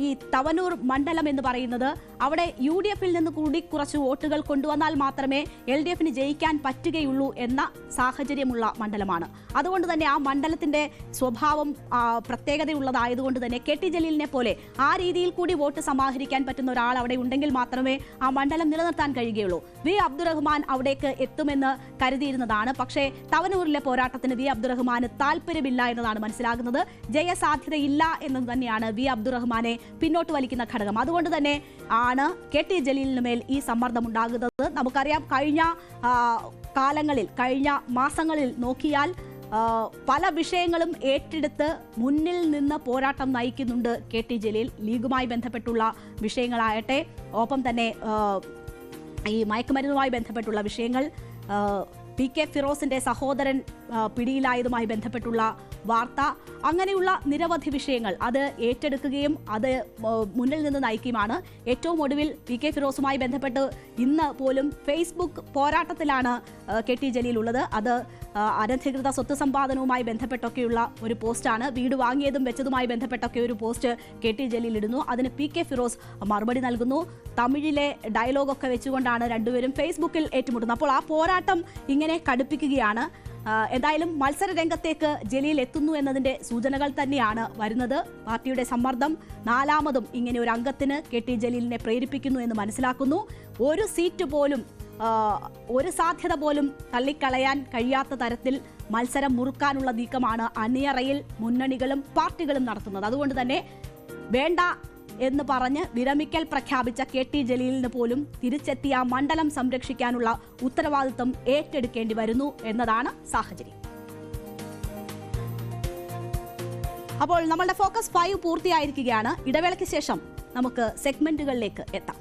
ഈ തവനൂർ മണ്ഡലം എന്ന് പറയുന്നത് അവിടെ UDF-ൽ നിന്ന് കൂടി കുറച്ച് വോട്ടുകൾ കൊണ്ടുവന്നാൽ മാത്രമേ LDF-ന് ജയിക്കാൻ പറ്റുകയുള്ളൂ എന്ന സാഹചര്യമുള്ള മണ്ഡലമാണ്. അതുകൊണ്ട് തന്നെ ആ മണ്ഡലത്തിന്റെ സ്വഭാവം പ്രത്യേകതയുള്ളതായതുകൊണ്ട് തന്നെ KT ജലീലിനെ പോലെ ആ രീതിയിൽ കൂടി വോട്ട് സമാഹരിക്കാൻ പറ്റുന്ന ഒരാൾ അവിടെ ഉണ്ടെങ്കിൽ മാത്രമേ ആ മണ്ഡലം നിലനിർത്താൻ കഴിയുകയുള്ളൂ. വി അബ്ദുറഹ്മാൻ അവിടേക്ക് എത്തുമെന്ന് കരുതിയിരുന്നതാണ്. പക്ഷേ തവനൂരിലെ പോരാട്ടത്തിന് വി അബ്ദുറഹ്മാന് താല്പര്യമില്ല എന്നതാണ് മനസ്സിലാകുന്നത്. ജയസാധ്യതയില്ല എന്നത് തന്നെയാണ് വി അബ്ദുറഹ്മാനെ പിന്നോട്ട് വലിക്കുന്ന ഘടകം. അതുകൊണ്ട് തന്നെ ആണ് KT ജലീലിന് മേൽ ഈ സമ്മർദ്ദം ഉണ്ടാകുന്നത്. നമുക്കറിയാം കഴിഞ്ഞ കാലങ്ങളിൽ, കഴിഞ്ഞ മാസങ്ങളിൽ നോക്കിയാൽ പല വിഷയങ്ങളും ഏറ്റെടുത്ത് മുന്നിൽ നിന്ന് പോരാട്ടം നയിക്കുന്നുണ്ട് KT ജലീൽ. ലീഗുമായി ബന്ധപ്പെട്ടുള്ള വിഷയങ്ങളാകട്ടെ, ഒപ്പം തന്നെ ഈ മയക്കുമരുന്നുമായി ബന്ധപ്പെട്ടുള്ള വിഷയങ്ങൾ, PK ഫിറോസിന്റെ സഹോദരൻ പിടിയിലായതുമായി ബന്ധപ്പെട്ടുള്ള വാർത്ത, അങ്ങനെയുള്ള നിരവധി വിഷയങ്ങൾ അത് ഏറ്റെടുക്കുകയും അത് മുന്നിൽ നിന്ന് നയിക്കുകയുമാണ്. ഏറ്റവും ഒടുവിൽ PK ഫിറോസുമായി ബന്ധപ്പെട്ട് ഇന്ന് പോലും ഫേസ്ബുക്ക് പോരാട്ടത്തിലാണ് KT ജലീൽ ഉള്ളത്. അത് അനധികൃത സ്വത്ത് സമ്പാദനവുമായി ബന്ധപ്പെട്ടൊക്കെയുള്ള ഒരു പോസ്റ്റാണ്. വീട് വാങ്ങിയതും വെച്ചതുമായി ബന്ധപ്പെട്ടൊക്കെ ഒരു പോസ്റ്റ് KT ജലീൽ ഇടുന്നു. അതിന് PK ഫിറോസ് മറുപടി നൽകുന്നു. തമിഴിലെ ഡയലോഗൊക്കെ വെച്ചുകൊണ്ടാണ് രണ്ടുപേരും ഫേസ്ബുക്കിൽ ഏറ്റുമുട്ടുന്നത്. അപ്പോൾ ആ പോരാട്ടം ഇങ്ങനെ കടുപ്പിക്കുകയാണ്. എന്തായാലും മത്സര രംഗത്തേക്ക് ജലീൽ എത്തുന്നു എന്നതിന്റെ സൂചനകൾ തന്നെയാണ് വരുന്നത്. പാർട്ടിയുടെ സമ്മർദ്ദം നാലാമതും ഇങ്ങനെ ഒരു അംഗത്തിന് KT ജലീലിനെ പ്രേരിപ്പിക്കുന്നു എന്ന് മനസ്സിലാക്കുന്നു. ഒരു സീറ്റ് പോലും, ഒരു സാധ്യത പോലും തള്ളിക്കളയാൻ കഴിയാത്ത തരത്തിൽ മത്സരം മുറുക്കാനുള്ള നീക്കമാണ് അണിയറയിൽ മുന്നണികളും പാർട്ടികളും നടത്തുന്നത്. അതുകൊണ്ട് തന്നെ വേണ്ട എന്ന് പറഞ്ഞ് വിരമിക്കൽ പ്രഖ്യാപിച്ച KT ജലീലിന് പോലും തിരിച്ചെത്തിയ മണ്ഡലം സംരക്ഷിക്കാനുള്ള ഉത്തരവാദിത്വം ഏറ്റെടുക്കേണ്ടി വരുന്നു എന്നതാണ് സാഹചര്യം. അപ്പോൾ നമ്മളുടെ ഫോക്കസ് 5 പൂർത്തിയായിരിക്കുകയാണ്. ഇടവേളയ്ക്ക് ശേഷം നമുക്ക് സെഗ്മെന്റുകളിലേക്ക് എത്താം.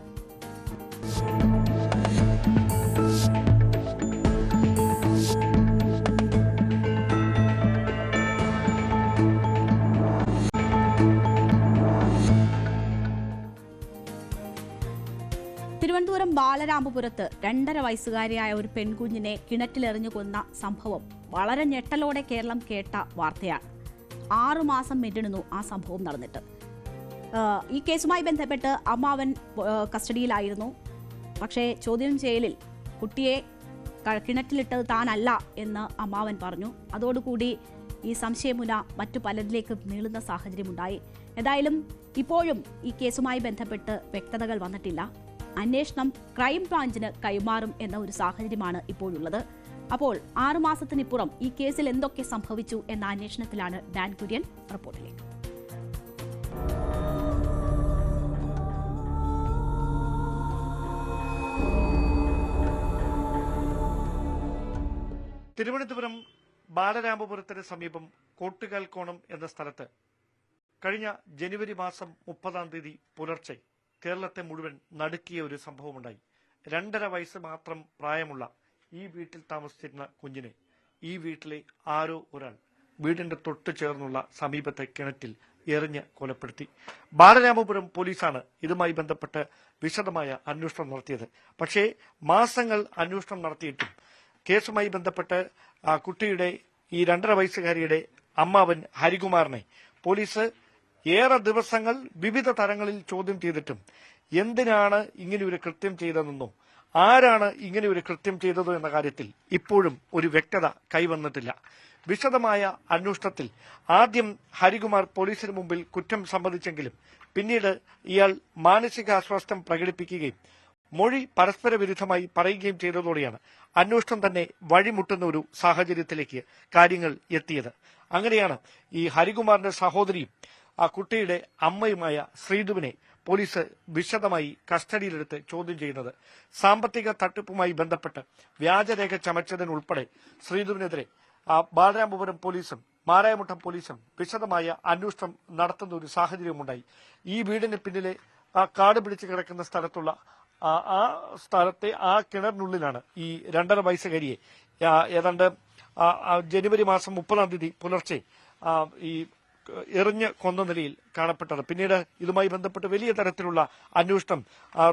തിരുവനന്തപുരം ബാലരാമപുരത്ത് 2.5 വയസ്സുകാരിയായ ഒരു പെൺകുഞ്ഞിനെ കിണറ്റിലെറിഞ്ഞു കൊന്ന സംഭവം വളരെ ഞെട്ടലോടെ കേരളം കേട്ട വാർത്തയാണ്. 6 മാസം പിന്നിടുന്നു ആ സംഭവം നടന്നിട്ട്. ഈ കേസുമായി ബന്ധപ്പെട്ട് അമ്മാവൻ കസ്റ്റഡിയിലായിരുന്നു. പക്ഷേ ചോദ്യം ചെയ്യലിൽ കുട്ടിയെ കിണറ്റിലിട്ടത് താനല്ല എന്ന് അമ്മാവൻ പറഞ്ഞു. അതോടുകൂടി ഈ സംശയമുന മറ്റു പലരിലേക്കും നീളുന്ന സാഹചര്യമുണ്ടായി. എന്തായാലും ഇപ്പോഴും ഈ കേസുമായി ബന്ധപ്പെട്ട് വ്യക്തതകൾ വന്നിട്ടില്ല. അന്വേഷണം ക്രൈംബ്രാഞ്ചിന് കൈമാറും എന്ന ഒരു സാഹചര്യമാണ് ഇപ്പോഴുള്ളത്. അപ്പോൾ 6 മാസത്തിനിപ്പുറം ഈ കേസിൽ എന്തൊക്കെ സംഭവിച്ചു എന്ന അന്വേഷണത്തിലാണ് ഡാൻ കുര്യൻ. റിപ്പോർട്ടിലേക്ക്. തിരുവനന്തപുരം ബാലരാമപുരത്തിന് സമീപം കോട്ടുകാൽക്കോണം എന്ന സ്ഥലത്ത് കഴിഞ്ഞ ജനുവരി മാസം 30-ാം തീയതി പുലർച്ചെ കേരളത്തെ മുഴുവൻ നടുക്കിയ ഒരു സംഭവമുണ്ടായി. 2.5 വയസ്സ് മാത്രം പ്രായമുള്ള ഈ വീട്ടിൽ താമസിച്ചിരുന്ന കുഞ്ഞിനെ ഈ വീട്ടിലെ ആരോ ഒരാൾ വീടിന്റെ തൊട്ട് ചേർന്നുള്ള സമീപത്തെ കിണറ്റിൽ എറിഞ്ഞ് കൊലപ്പെടുത്തി. ബാലരാമപുരം പോലീസാണ് ഇതുമായി ബന്ധപ്പെട്ട് വിശദമായ അന്വേഷണം നടത്തിയത്. പക്ഷേ മാസങ്ങൾ അന്വേഷണം നടത്തിയിട്ടും കേസുമായി ബന്ധപ്പെട്ട് ആ കുട്ടിയുടെ ഈ 2.5 വയസ്സുകാരിയുടെ അമ്മാവൻ ഹരികുമാറിനെ പോലീസ് ഏറെ ദിവസങ്ങൾ വിവിധ തരങ്ങളിൽ ചോദ്യം ചെയ്തിട്ടും എന്തിനാണ് ഇങ്ങനെ ഒരു കൃത്യം ചെയ്തതെന്നോ ആരാണ് ഇങ്ങനെ ഒരു കൃത്യം ചെയ്തതോ എന്ന കാര്യത്തിൽ ഇപ്പോഴും ഒരു വ്യക്തത കൈവന്നിട്ടില്ല. വിശദമായ അന്വേഷണത്തിൽ ആദ്യം ഹരികുമാർ പോലീസിന് മുമ്പിൽ കുറ്റം സമ്മതിച്ചെങ്കിലും പിന്നീട് ഇയാൾ മാനസികാസ്വാസ്ഥ്യം പ്രകടിപ്പിക്കുകയും മൊഴി പരസ്പര വിരുദ്ധമായി പറയുകയും ചെയ്തതോടെയാണ് അന്വേഷണം തന്നെ വഴിമുട്ടുന്ന ഒരു സാഹചര്യത്തിലേക്ക് കാര്യങ്ങൾ എത്തിയത്. അങ്ങനെയാണ് ഈ ഹരികുമാറിന്റെ സഹോദരിയും ആ കുട്ടിയുടെ അമ്മയുമായ ശ്രീധുവിനെ പോലീസ് വിശദമായി കസ്റ്റഡിയിലെടുത്ത് ചോദ്യം ചെയ്യുന്നത്. സാമ്പത്തിക തട്ടിപ്പുമായി ബന്ധപ്പെട്ട് വ്യാജരേഖ ചമച്ചതിനുൾപ്പെടെ ശ്രീധുവിനെതിരെ ബാലരാമപുരം പോലീസും മാരായമുട്ടം പോലീസും വിശദമായ അന്വേഷണം നടത്തുന്ന ഒരു സാഹചര്യമുണ്ടായി. ഈ വീടിന് പിന്നിലെ ആ കാട് പിടിച്ച് കിടക്കുന്ന സ്ഥലത്തുള്ള ആ സ്ഥലത്തെ ആ കിണറിനുള്ളിലാണ് ഈ 2.5 വയസ്സുകാരിയെ ഏതാണ്ട് ജനുവരി മാസം 30-ാം തീയതി പുലർച്ചെ ഈ എറിഞ്ഞ് കൊന്ന നിലയിൽ കാണപ്പെട്ടത്. പിന്നീട് ഇതുമായി ബന്ധപ്പെട്ട് വലിയ തരത്തിലുള്ള അന്വേഷണം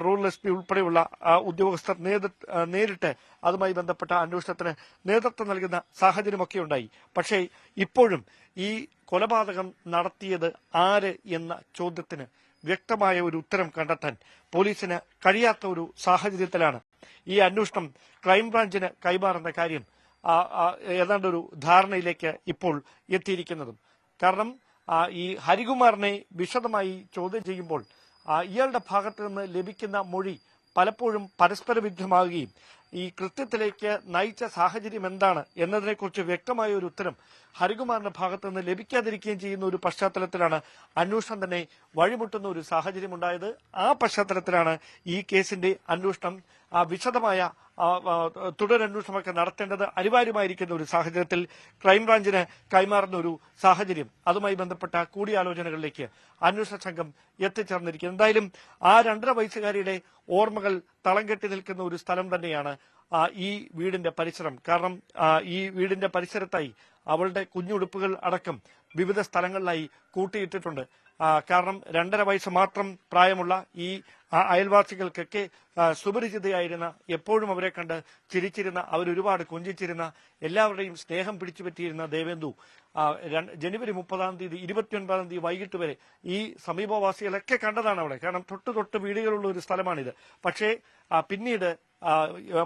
റൂറൽ SP ഉൾപ്പെടെയുള്ള ഉദ്യോഗസ്ഥർ നേരിട്ട് അതുമായി ബന്ധപ്പെട്ട അന്വേഷണത്തിന് നേതൃത്വം നൽകുന്ന സാഹചര്യമൊക്കെ ഉണ്ടായി. പക്ഷേ ഇപ്പോഴും ഈ കൊലപാതകം നടത്തിയത് ആര് എന്ന ചോദ്യത്തിന് വ്യക്തമായ ഒരു ഉത്തരം കണ്ടെത്താൻ പോലീസിന് കഴിയാത്ത ഒരു സാഹചര്യത്തിലാണ് ഈ അന്വേഷണം ക്രൈംബ്രാഞ്ചിന് കൈമാറുന്ന കാര്യം ഏതാണ്ട് ഒരു ധാരണയിലേക്ക് ഇപ്പോൾ എത്തിയിരിക്കുന്നതും. കാരണം ഈ ഹരികുമാറിനെ വിശദമായി ചോദ്യം ചെയ്യുമ്പോൾ ഇയാളുടെ ഭാഗത്ത് നിന്ന് ലഭിക്കുന്ന മൊഴി പലപ്പോഴും പരസ്പര വിരുദ്ധമാകുകയും ഈ കൃത്യത്തിലേക്ക് നയിച്ച സാഹചര്യം എന്താണ് എന്നതിനെക്കുറിച്ച് വ്യക്തമായ ഒരു ഉത്തരം ഹരികുമാറിന്റെ ഭാഗത്ത് നിന്ന് ലഭിക്കാതിരിക്കുകയും ചെയ്യുന്ന ഒരു പശ്ചാത്തലത്തിലാണ് അന്വേഷണം തന്നെ വഴിമുട്ടുന്ന ഒരു സാഹചര്യം ഉണ്ടായത്. ആ പശ്ചാത്തലത്തിലാണ് ഈ കേസിന്റെ അന്വേഷണം വിശദമായ തുടരന്വേഷണമൊക്കെ നടത്തേണ്ടത് അനിവാര്യമായിരിക്കുന്ന ഒരു സാഹചര്യത്തിൽ ക്രൈംബ്രാഞ്ചിന് കൈമാറുന്ന ഒരു സാഹചര്യം, അതുമായി ബന്ധപ്പെട്ട കൂടിയാലോചനകളിലേക്ക് അന്വേഷണ സംഘം എത്തിച്ചേർന്നിരിക്കുന്നു. എന്തായാലും ആ 2.5 വയസ്സുകാരിയുടെ ഓർമ്മകൾ തളം കെട്ടി നിൽക്കുന്ന ഒരു സ്ഥലം തന്നെയാണ് ഈ വീടിന്റെ പരിസരം. കാരണം ഈ വീടിന്റെ പരിസരത്തായി അവളുടെ കുഞ്ഞുടുപ്പുകൾ അടക്കം വിവിധ സ്ഥലങ്ങളിലായി കൂട്ടിയിട്ടിട്ടുണ്ട്. കാരണം 2.5 വയസ്സ് മാത്രം പ്രായമുള്ള ഈ അയൽവാസികൾക്കൊക്കെ സുപരിചിതയായിരുന്ന, എപ്പോഴും അവരെ കണ്ട് ചിരിച്ചിരുന്ന, അവരൊരുപാട് കൊഞ്ചിച്ചിരുന്ന, എല്ലാവരുടെയും സ്നേഹം പിടിച്ചുപറ്റിയിരുന്ന ദേവേന്ദു ജനുവരി 30-ാം തീയതി 29-ാം തീയതി വൈകിട്ട് വരെ ഈ സമീപവാസികളൊക്കെ കണ്ടതാണ് അവിടെ. കാരണം തൊട്ട് വീടുകളുള്ള ഒരു സ്ഥലമാണിത്. പക്ഷേ പിന്നീട്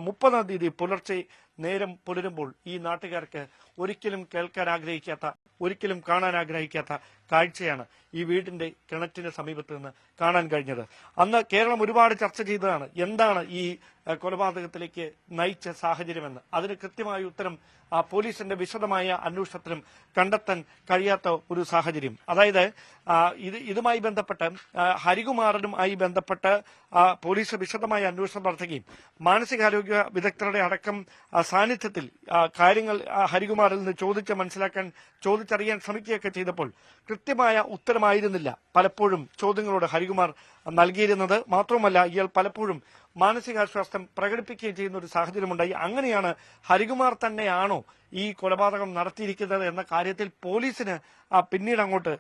30-ാം തീയതി പുലർച്ചെ നേരം പുലരുമ്പോൾ ഈ നാട്ടുകാർക്ക് ഒരിക്കലും കേൾക്കാൻ ആഗ്രഹിക്കാത്ത, ഒരിക്കലും കാണാൻ ആഗ്രഹിക്കാത്ത കാഴ്ചയാണ് ഈ വീടിന്റെ കിണറ്റിന് സമീപത്ത് നിന്ന് കാണാൻ കഴിഞ്ഞത്. അന്ന് കേരളം ഒരുപാട് ചർച്ച ചെയ്തതാണ് എന്താണ് ഈ കൊലപാതകത്തിലേക്ക് നയിച്ച സാഹചര്യമെന്ന്. അതിന് കൃത്യമായ ഉത്തരം പോലീസിന്റെ വിശദമായ അന്വേഷണത്തിലും കണ്ടെത്താൻ കഴിയാത്ത ഒരു സാഹചര്യം. അതായത് ഇതുമായി ബന്ധപ്പെട്ട് ഹരികുമാറിനുമായി ബന്ധപ്പെട്ട് പോലീസ് വിശദമായ അന്വേഷണം നടത്തുകയും മാനസികാരോഗ്യ വിദഗ്ധരുടെ അടക്കം സാന്നിധ്യത്തിൽ കാര്യങ്ങൾ ഹരികുമാറിൽ നിന്ന് ചോദിച്ചറിയാൻ ശ്രമിക്കുകയൊക്കെ ചെയ്തപ്പോൾ കൃത്യമായ ഉത്തരമായിരുന്നില്ല പലപ്പോഴും ചോദ്യങ്ങളോട് ഹരികുമാർ നൽകിയിരുന്നത്. മാത്രവുമല്ല, ഇയാൾ പലപ്പോഴും മാനസികാസ്വാസ്ഥ്യം പ്രകടിപ്പിക്കുകയും ചെയ്യുന്ന ഒരു സാഹചര്യമുണ്ടായി. അങ്ങനെയാണ് ഹരികുമാർ തന്നെയാണോ ഈ കൊലപാതകം നടത്തിയിരിക്കുന്നത് എന്ന കാര്യത്തിൽ പോലീസിന് പിന്നീട് അങ്ങോട്ട്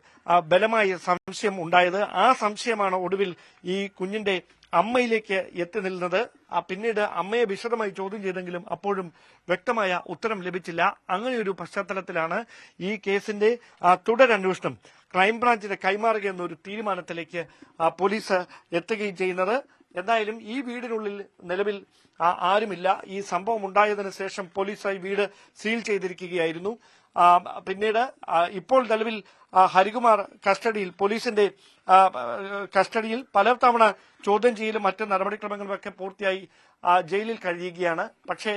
ബലമായ സംശയം ഉണ്ടായത്. ആ സംശയമാണ് ഒടുവിൽ ഈ കുഞ്ഞിന്റെ അമ്മയിലേക്ക് എത്തി നിന്നത്. പിന്നീട് അമ്മയെ വിശദമായി ചോദ്യം ചെയ്തെങ്കിലും അപ്പോഴും വ്യക്തമായ ഉത്തരം ലഭിച്ചില്ല. അങ്ങനെയൊരു പശ്ചാത്തലത്തിലാണ് ഈ കേസിന്റെ തുടരന്വേഷണം ക്രൈംബ്രാഞ്ചിന് കൈമാറുക എന്നൊരു തീരുമാനത്തിലേക്ക് പോലീസ് എത്തുകയും ചെയ്യുന്നത്. എന്തായാലും ഈ വീടിനുള്ളിൽ നിലവിൽ ആരുമില്ല. ഈ സംഭവം ഉണ്ടായതിനു ശേഷം പോലീസ് ഈ വീട് സീൽ ചെയ്തിരിക്കുകയായിരുന്നു. പിന്നീട് ഇപ്പോൾ നിലവിൽ ഹരികുമാർ കസ്റ്റഡിയിൽ, പോലീസിന്റെ കസ്റ്റഡിയിൽ പലതവണ ചോദ്യം ചെയ്യലും മറ്റ് നടപടിക്രമങ്ങളുമൊക്കെ പൂർത്തിയായി ജയിലിൽ കഴിയുകയാണ്. പക്ഷേ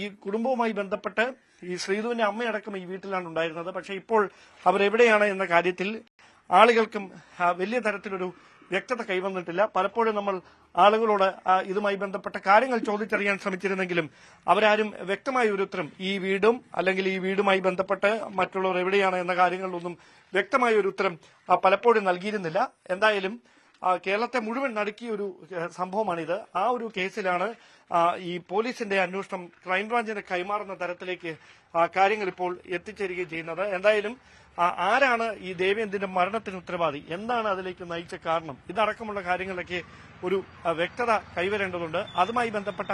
ഈ കുടുംബവുമായി ബന്ധപ്പെട്ട് ഈ ശ്രീധുവിന്റെ അമ്മയടക്കം ഈ വീട്ടിലാണ് ഉണ്ടായിരുന്നത്. പക്ഷേ ഇപ്പോൾ അവരെവിടെയാണ് എന്ന കാര്യത്തിൽ ആളുകൾക്കും വലിയ തരത്തിലൊരു വ്യക്തത കൈവന്നിട്ടില്ല. പലപ്പോഴും നമ്മൾ ആളുകളോട് ഇതുമായി ബന്ധപ്പെട്ട കാര്യങ്ങൾ ചോദിച്ചറിയാൻ ശ്രമിച്ചിരുന്നെങ്കിലും അവരാരും വ്യക്തമായ ഒരു ഉത്തരം ഈ വീടും അല്ലെങ്കിൽ ഈ വീടുമായി ബന്ധപ്പെട്ട് മറ്റുള്ളവർ എവിടെയാണ് എന്ന കാര്യങ്ങളിലൊന്നും വ്യക്തമായ ഒരു ഉത്തരം പലപ്പോഴും നൽകിയിരുന്നില്ല. എന്തായാലും കേരളത്തെ മുഴുവൻ നടുക്കിയ ഒരു സംഭവമാണിത്. ആ ഒരു കേസിലാണ് ഈ പോലീസിന്റെ അന്വേഷണം ക്രൈംബ്രാഞ്ചിന് കൈമാറുന്ന തരത്തിലേക്ക് കാര്യങ്ങൾ ഇപ്പോൾ എത്തിച്ചേരുകയും ചെയ്യുന്നത്. എന്തായാലും ആരാണ് ഈ ദേവേന്ദിന്റെ മരണത്തിന് ഉത്തരവാദി, എന്താണ് അതിലേക്ക് നയിച്ച കാരണം, ഇതടക്കമുള്ള കാര്യങ്ങളിലൊക്കെ ഒരു വ്യക്തത കൈവരേണ്ടതുണ്ട്. അതുമായി ബന്ധപ്പെട്ട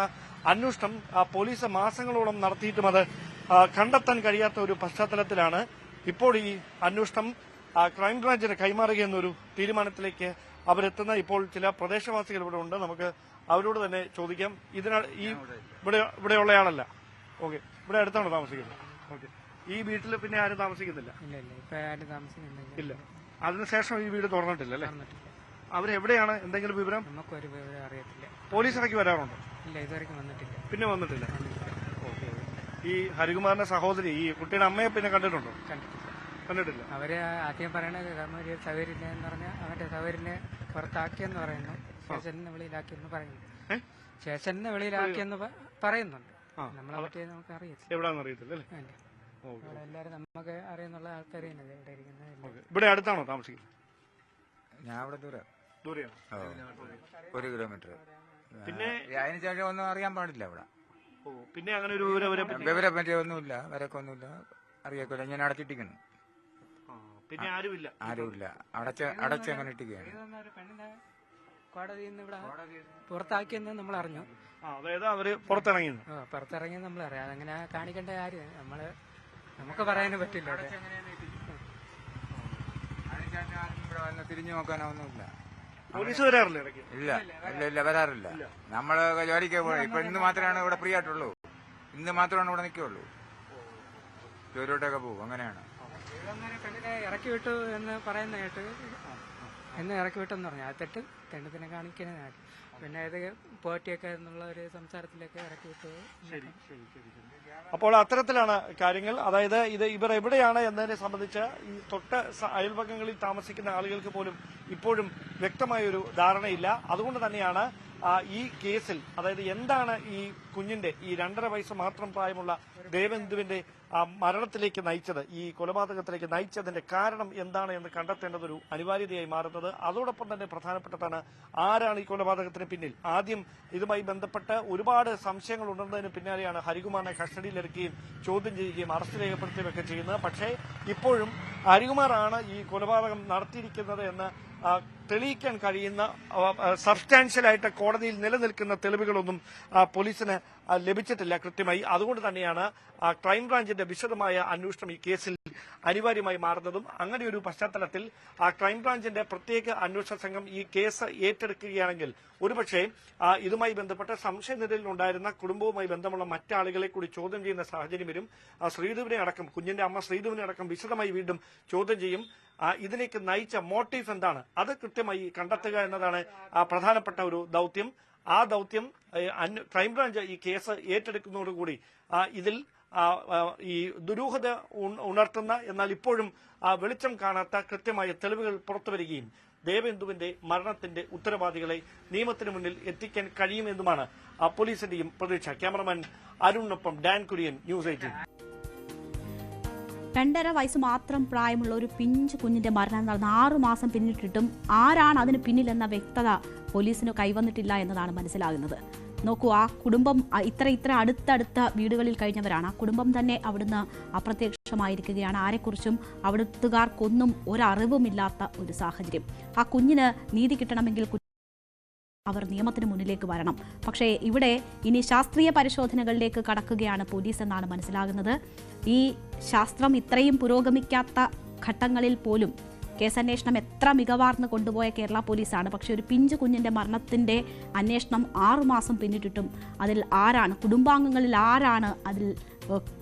അന്വേഷണം പോലീസ് മാസങ്ങളോളം നടത്തിയിട്ടും അത് കണ്ടെത്താൻ കഴിയാത്ത ഒരു പശ്ചാത്തലത്തിലാണ് ഇപ്പോൾ ഈ അന്വേഷണം ക്രൈംബ്രാഞ്ചിന് കൈമാറുക എന്നൊരു തീരുമാനത്തിലേക്ക് അവരെത്തുന്ന. ഇപ്പോൾ ചില പ്രദേശവാസികൾ ഇവിടെ ഉണ്ട്, നമുക്ക് അവരോട് തന്നെ ചോദിക്കാം. ഇവിടെയുള്ളയാളല്ല. ഓക്കെ, ഇവിടെ അടുത്താണോ താമസിക്കുന്നത്? ഓക്കെ, ഈ വീട്ടിൽ പിന്നെ ആരും താമസിക്കുന്നില്ല? ഇല്ല. അതിനുശേഷം ഈ വീട് തുറന്നിട്ടില്ല അല്ലേ? അവരെവിടെയാണ്? എന്തെങ്കിലും വിവരം? നമുക്കൊരു വിവരം അറിയത്തില്ല. പോലീസ് ഇടയ്ക്ക് വരാറുണ്ടോ? ഇല്ല, ഇതുവരെയ്ക്കും വന്നിട്ടില്ല. പിന്നെ വന്നിട്ടില്ല. ഓക്കെ. ഈ ഹരികുമാറിന്റെ സഹോദരി, ഈ കുട്ടിയുടെ അമ്മയെ പിന്നെ കണ്ടിട്ടുണ്ടോ? കണ്ടിട്ടില്ല. അവര് ആദ്യം പറയണത് ഒരു സൗകര്യമില്ല എന്ന് പറഞ്ഞാൽ അവന്റെ സൗകര്യനെ പുറത്താക്കിയെന്ന് പറയുന്നു. സ്റ്റേഷനിൽ വെളിയിലാക്കിയെന്ന് പറയുന്നു. സ്റ്റേഷനിൽ വെളിയിലാക്കിയെന്ന് പറയുന്നുണ്ട്. നമ്മളെ പറ്റി നമുക്ക് അറിയത്തില്ല. എവിടാന്ന് അറിയത്തില്ല അല്ലേ? എല്ലാരും നമുക്ക് അറിയുന്നുള്ള ആൾക്കാർ തന്നെ ഇവിടെ ഇരിക്കുന്നത്. ഇവിടെ അടുത്താണോ താമസിക്കുന്നത്? ഞാൻ ഇവിടെ ദൂരെയാണ്, 1 കിലോമീറ്റർ. പിന്നെ അതിന് ശേഷം ഒന്നും അറിയാൻ പാടില്ല ഇവിടെ. പിന്നെ അങ്ങനെ ഒരു വിവരം പറ്റിയൊന്നുമില്ല, വരക്കൊന്നുമില്ല, അറിയാക്കില്ല. ഞാൻ അടച്ചിട്ടിരിക്കുന്നു. പിന്നെ ആരുമില്ല. അടച്ചങ്ങനെ ഇട്ടിരിക്കുകയാണ്. കോടതിയിൽ നിന്ന് ഇവിടെ പുറത്താക്കിയെന്ന് നമ്മൾ അറിഞ്ഞു. അതായത് അവര് പുറത്തിറങ്ങിയെന്ന് നമ്മൾ അറിയാം. അതങ്ങനെ കാണിക്കേണ്ട കാര്യം നമുക്ക് പറയാനും പറ്റില്ല. തിരിഞ്ഞു നോക്കാനൊന്നുമില്ല. പോലീസ് വരാറില്ല? ഇല്ല, വരാറില്ല. നമ്മള് ജോലിക്ക് പോയി. ഇപ്പൊ ഇന്ന് മാത്രമാണ് ഇവിടെ ഫ്രീ ആയിട്ടുള്ളൂ. ഇന്ന് മാത്രമാണ് ഇവിടെ നിൽക്കുള്ളൂ. ജോലിയോട്ടൊക്കെ പോകും. അങ്ങനെയാണ്. പെണ്ണിനെ ഇറക്കി വിട്ടു എന്ന് പറയുന്ന കേട്ട്, എന്ന് ഇറക്കി വിട്ടെന്ന് പറഞ്ഞു. ആ തെണ്ടത്തിനെ കാണിക്കുന്നതാണ്. പിന്നെ ഇത് പോറ്റിയൊക്കെ എന്നുള്ള ഒരു സംസാരത്തിലേക്ക് ഇറക്കി വിട്ടു. അപ്പോൾ അത്തരത്തിലാണ് കാര്യങ്ങൾ. അതായത് ഇവർ എവിടെയാണ് എന്നതിനെ സംബന്ധിച്ച് ഈ തൊട്ട് അയൽപക്കങ്ങളിൽ താമസിക്കുന്ന ആളുകൾക്ക് പോലും ഇപ്പോഴും വ്യക്തമായൊരു ധാരണയില്ല. അതുകൊണ്ട് തന്നെയാണ് ഈ കേസിൽ, അതായത് എന്താണ് ഈ കുഞ്ഞിന്റെ, ഈ 2.5 വയസ്സ് മാത്രം പ്രായമുള്ള ദേവേന്ദുവിന്റെ മരണത്തിലേക്ക് നയിച്ചത്, ഈ കൊലപാതകത്തിലേക്ക് നയിച്ചതിന്റെ കാരണം എന്താണ് എന്ന് കണ്ടെത്തേണ്ടതൊരു അനിവാര്യതയായി മാറുന്നത്. അതോടൊപ്പം തന്നെ പ്രധാനപ്പെട്ടതാണ് ആരാണ് ഈ കൊലപാതകത്തിന് പിന്നിൽ. ആദ്യം ഇതുമായി ബന്ധപ്പെട്ട് ഒരുപാട് സംശയങ്ങൾ ഉണ്ടെന്നതിന് പിന്നാലെയാണ് ഹരികുമാറിനെ കസ്റ്റഡിയിലെടുക്കുകയും ചോദ്യം ചെയ്യുകയും അറസ്റ്റ് രേഖപ്പെടുത്തുകയും ഒക്കെ ചെയ്യുന്നത്. പക്ഷേ ഇപ്പോഴും ഹരികുമാറാണ് ഈ കൊലപാതകം നടത്തിയിരിക്കുന്നത് എന്ന് തെളിയിക്കാൻ കഴിയുന്ന സബ്സ്റ്റാൻഷ്യലായിട്ട് കോടതിയിൽ നിലനിൽക്കുന്ന തെളിവുകളൊന്നും പോലീസിന് ലഭിച്ചിട്ടില്ല കൃത്യമായി. അതുകൊണ്ട് തന്നെയാണ് ക്രൈംബ്രാഞ്ചിന്റെ വിശദമായ അന്വേഷണം ഈ കേസിൽ അനിവാര്യമായി മാറുന്നതും. അങ്ങനെ ഒരു പശ്ചാത്തലത്തിൽ ക്രൈംബ്രാഞ്ചിന്റെ പ്രത്യേക അന്വേഷണ സംഘം ഈ കേസ് ഏറ്റെടുക്കുകയാണെങ്കിൽ ഒരുപക്ഷെ ഇതുമായി ബന്ധപ്പെട്ട് സംശയനിരയിലുണ്ടായിരുന്ന കുടുംബവുമായി ബന്ധമുള്ള മറ്റാളുകളെ കൂടി ചോദ്യം ചെയ്യുന്ന സാഹചര്യം വരും. ശ്രീധുവിനെ അടക്കം, കുഞ്ഞിന്റെ അമ്മ ശ്രീധുവിനെ അടക്കം വിശദമായി വീണ്ടും ചോദ്യം ചെയ്യും. ഇതിലേക്ക് നയിച്ച മോട്ടീവ് എന്താണ് അത് കൃത്യമായി കണ്ടെത്തുക എന്നതാണ് പ്രധാനപ്പെട്ട ഒരു ദൌത്യം. ആ ദൌത്യം ക്രൈംബ്രാഞ്ച് ഈ കേസ് ഏറ്റെടുക്കുന്നതോടുകൂടി ഇതിൽ ഈ ദുരൂഹത ഉണർത്തുന്ന എന്നാൽ ഇപ്പോഴും വെളിച്ചം കാണാത്ത കൃത്യമായ തെളിവുകൾ പുറത്തുവരികയും ദേവേന്ദുവിന്റെ മരണത്തിന്റെ ഉത്തരവാദികളെ നിയമത്തിന് മുന്നിൽ എത്തിക്കാൻ കഴിയുമെന്നുമാണ് പോലീസിന്റെയും പ്രതീക്ഷ. ക്യാമറമാൻ അരുണിനൊപ്പം ഡാൻ കുര്യൻ, ന്യൂസ് 18. 2.5 വയസ്സ് മാത്രം പ്രായമുള്ള ഒരു പിഞ്ച് കുഞ്ഞിന്റെ മരണം നടന്ന 6 മാസം പിന്നിട്ടിട്ടും ആരാണ് അതിന് പിന്നിലെന്ന വ്യക്തത പോലീസിന് കൈവന്നിട്ടില്ല എന്നതാണ് മനസ്സിലാകുന്നത്. നോക്കൂ, ആ കുടുംബം ഇത്ര അടുത്തടുത്ത വീടുകളിൽ കഴിഞ്ഞവരാണ്. ആ കുടുംബം തന്നെ അവിടുന്ന് അപ്രത്യക്ഷമായിരിക്കുകയാണ്. ആരെക്കുറിച്ചും അവിടുത്തുകാർക്കൊന്നും ഒരറിവുമില്ലാത്ത ഒരു സാഹചര്യം. ആ കുഞ്ഞിന് നീതി കിട്ടണമെങ്കിൽ അവർ നിയമത്തിന് മുന്നിലേക്ക് വരണം. പക്ഷേ ഇവിടെ ഇനി ശാസ്ത്രീയ പരിശോധനകളിലേക്ക് കടക്കുകയാണ് പോലീസ് എന്നാണ് മനസ്സിലാകുന്നത്. ഈ ശാസ്ത്രം ഇത്രയും പുരോഗമിക്കാത്ത ഘട്ടങ്ങളിൽ പോലും കേസന്വേഷണം എത്ര മികവാർന്ന് കൊണ്ടുപോയ കേരള പോലീസാണ്. പക്ഷേ ഒരു പിഞ്ചു കുഞ്ഞിന്റെ മരണത്തിന്റെ അന്വേഷണം 6 മാസം പിന്നിട്ടിട്ടും അതിൽ ആരാണ്, കുടുംബാംഗങ്ങളിൽ ആരാണ് അതിൽ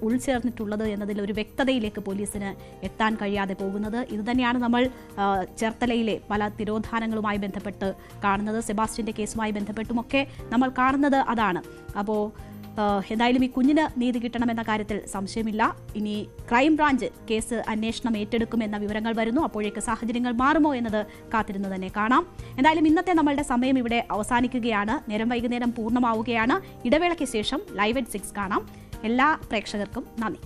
ഉൾച്ചേർന്നിട്ടുള്ളത് എന്നതിൽ ഒരു വ്യക്തതയിലേക്ക് പോലീസിന് എത്താൻ കഴിയാതെ പോകുന്നത്. ഇതുതന്നെയാണ് നമ്മൾ ചേർത്തലയിലെ പല തിരോധാനങ്ങളുമായി ബന്ധപ്പെട്ട് കാണുന്നത്. സെബാസ്റ്റ്യന്റെ കേസുമായി ബന്ധപ്പെട്ടുമൊക്കെ നമ്മൾ കാണുന്നത് അതാണ്. അപ്പോൾ എന്തായാലും ഈ കുഞ്ഞിന് നീതി കിട്ടണമെന്ന കാര്യത്തിൽ സംശയമില്ല. ഇനി ക്രൈംബ്രാഞ്ച് കേസ് അന്വേഷണം ഏറ്റെടുക്കുമെന്ന വിവരങ്ങൾ വരുന്നു. അപ്പോഴേക്ക് സാഹചര്യങ്ങൾ മാറുമോ എന്നത് കാത്തിരുന്ന് തന്നെ കാണാം. എന്തായാലും ഇന്നത്തെ നമ്മളുടെ സമയം ഇവിടെ അവസാനിക്കുകയാണ്. നേരം വൈകുന്നേരം പൂർണ്ണമാവുകയാണ്. ഇടവേളയ്ക്ക് ശേഷം ലൈവ് at 6 കാണാം. എല്ലാ പ്രേക്ഷകർക്കും നന്ദി.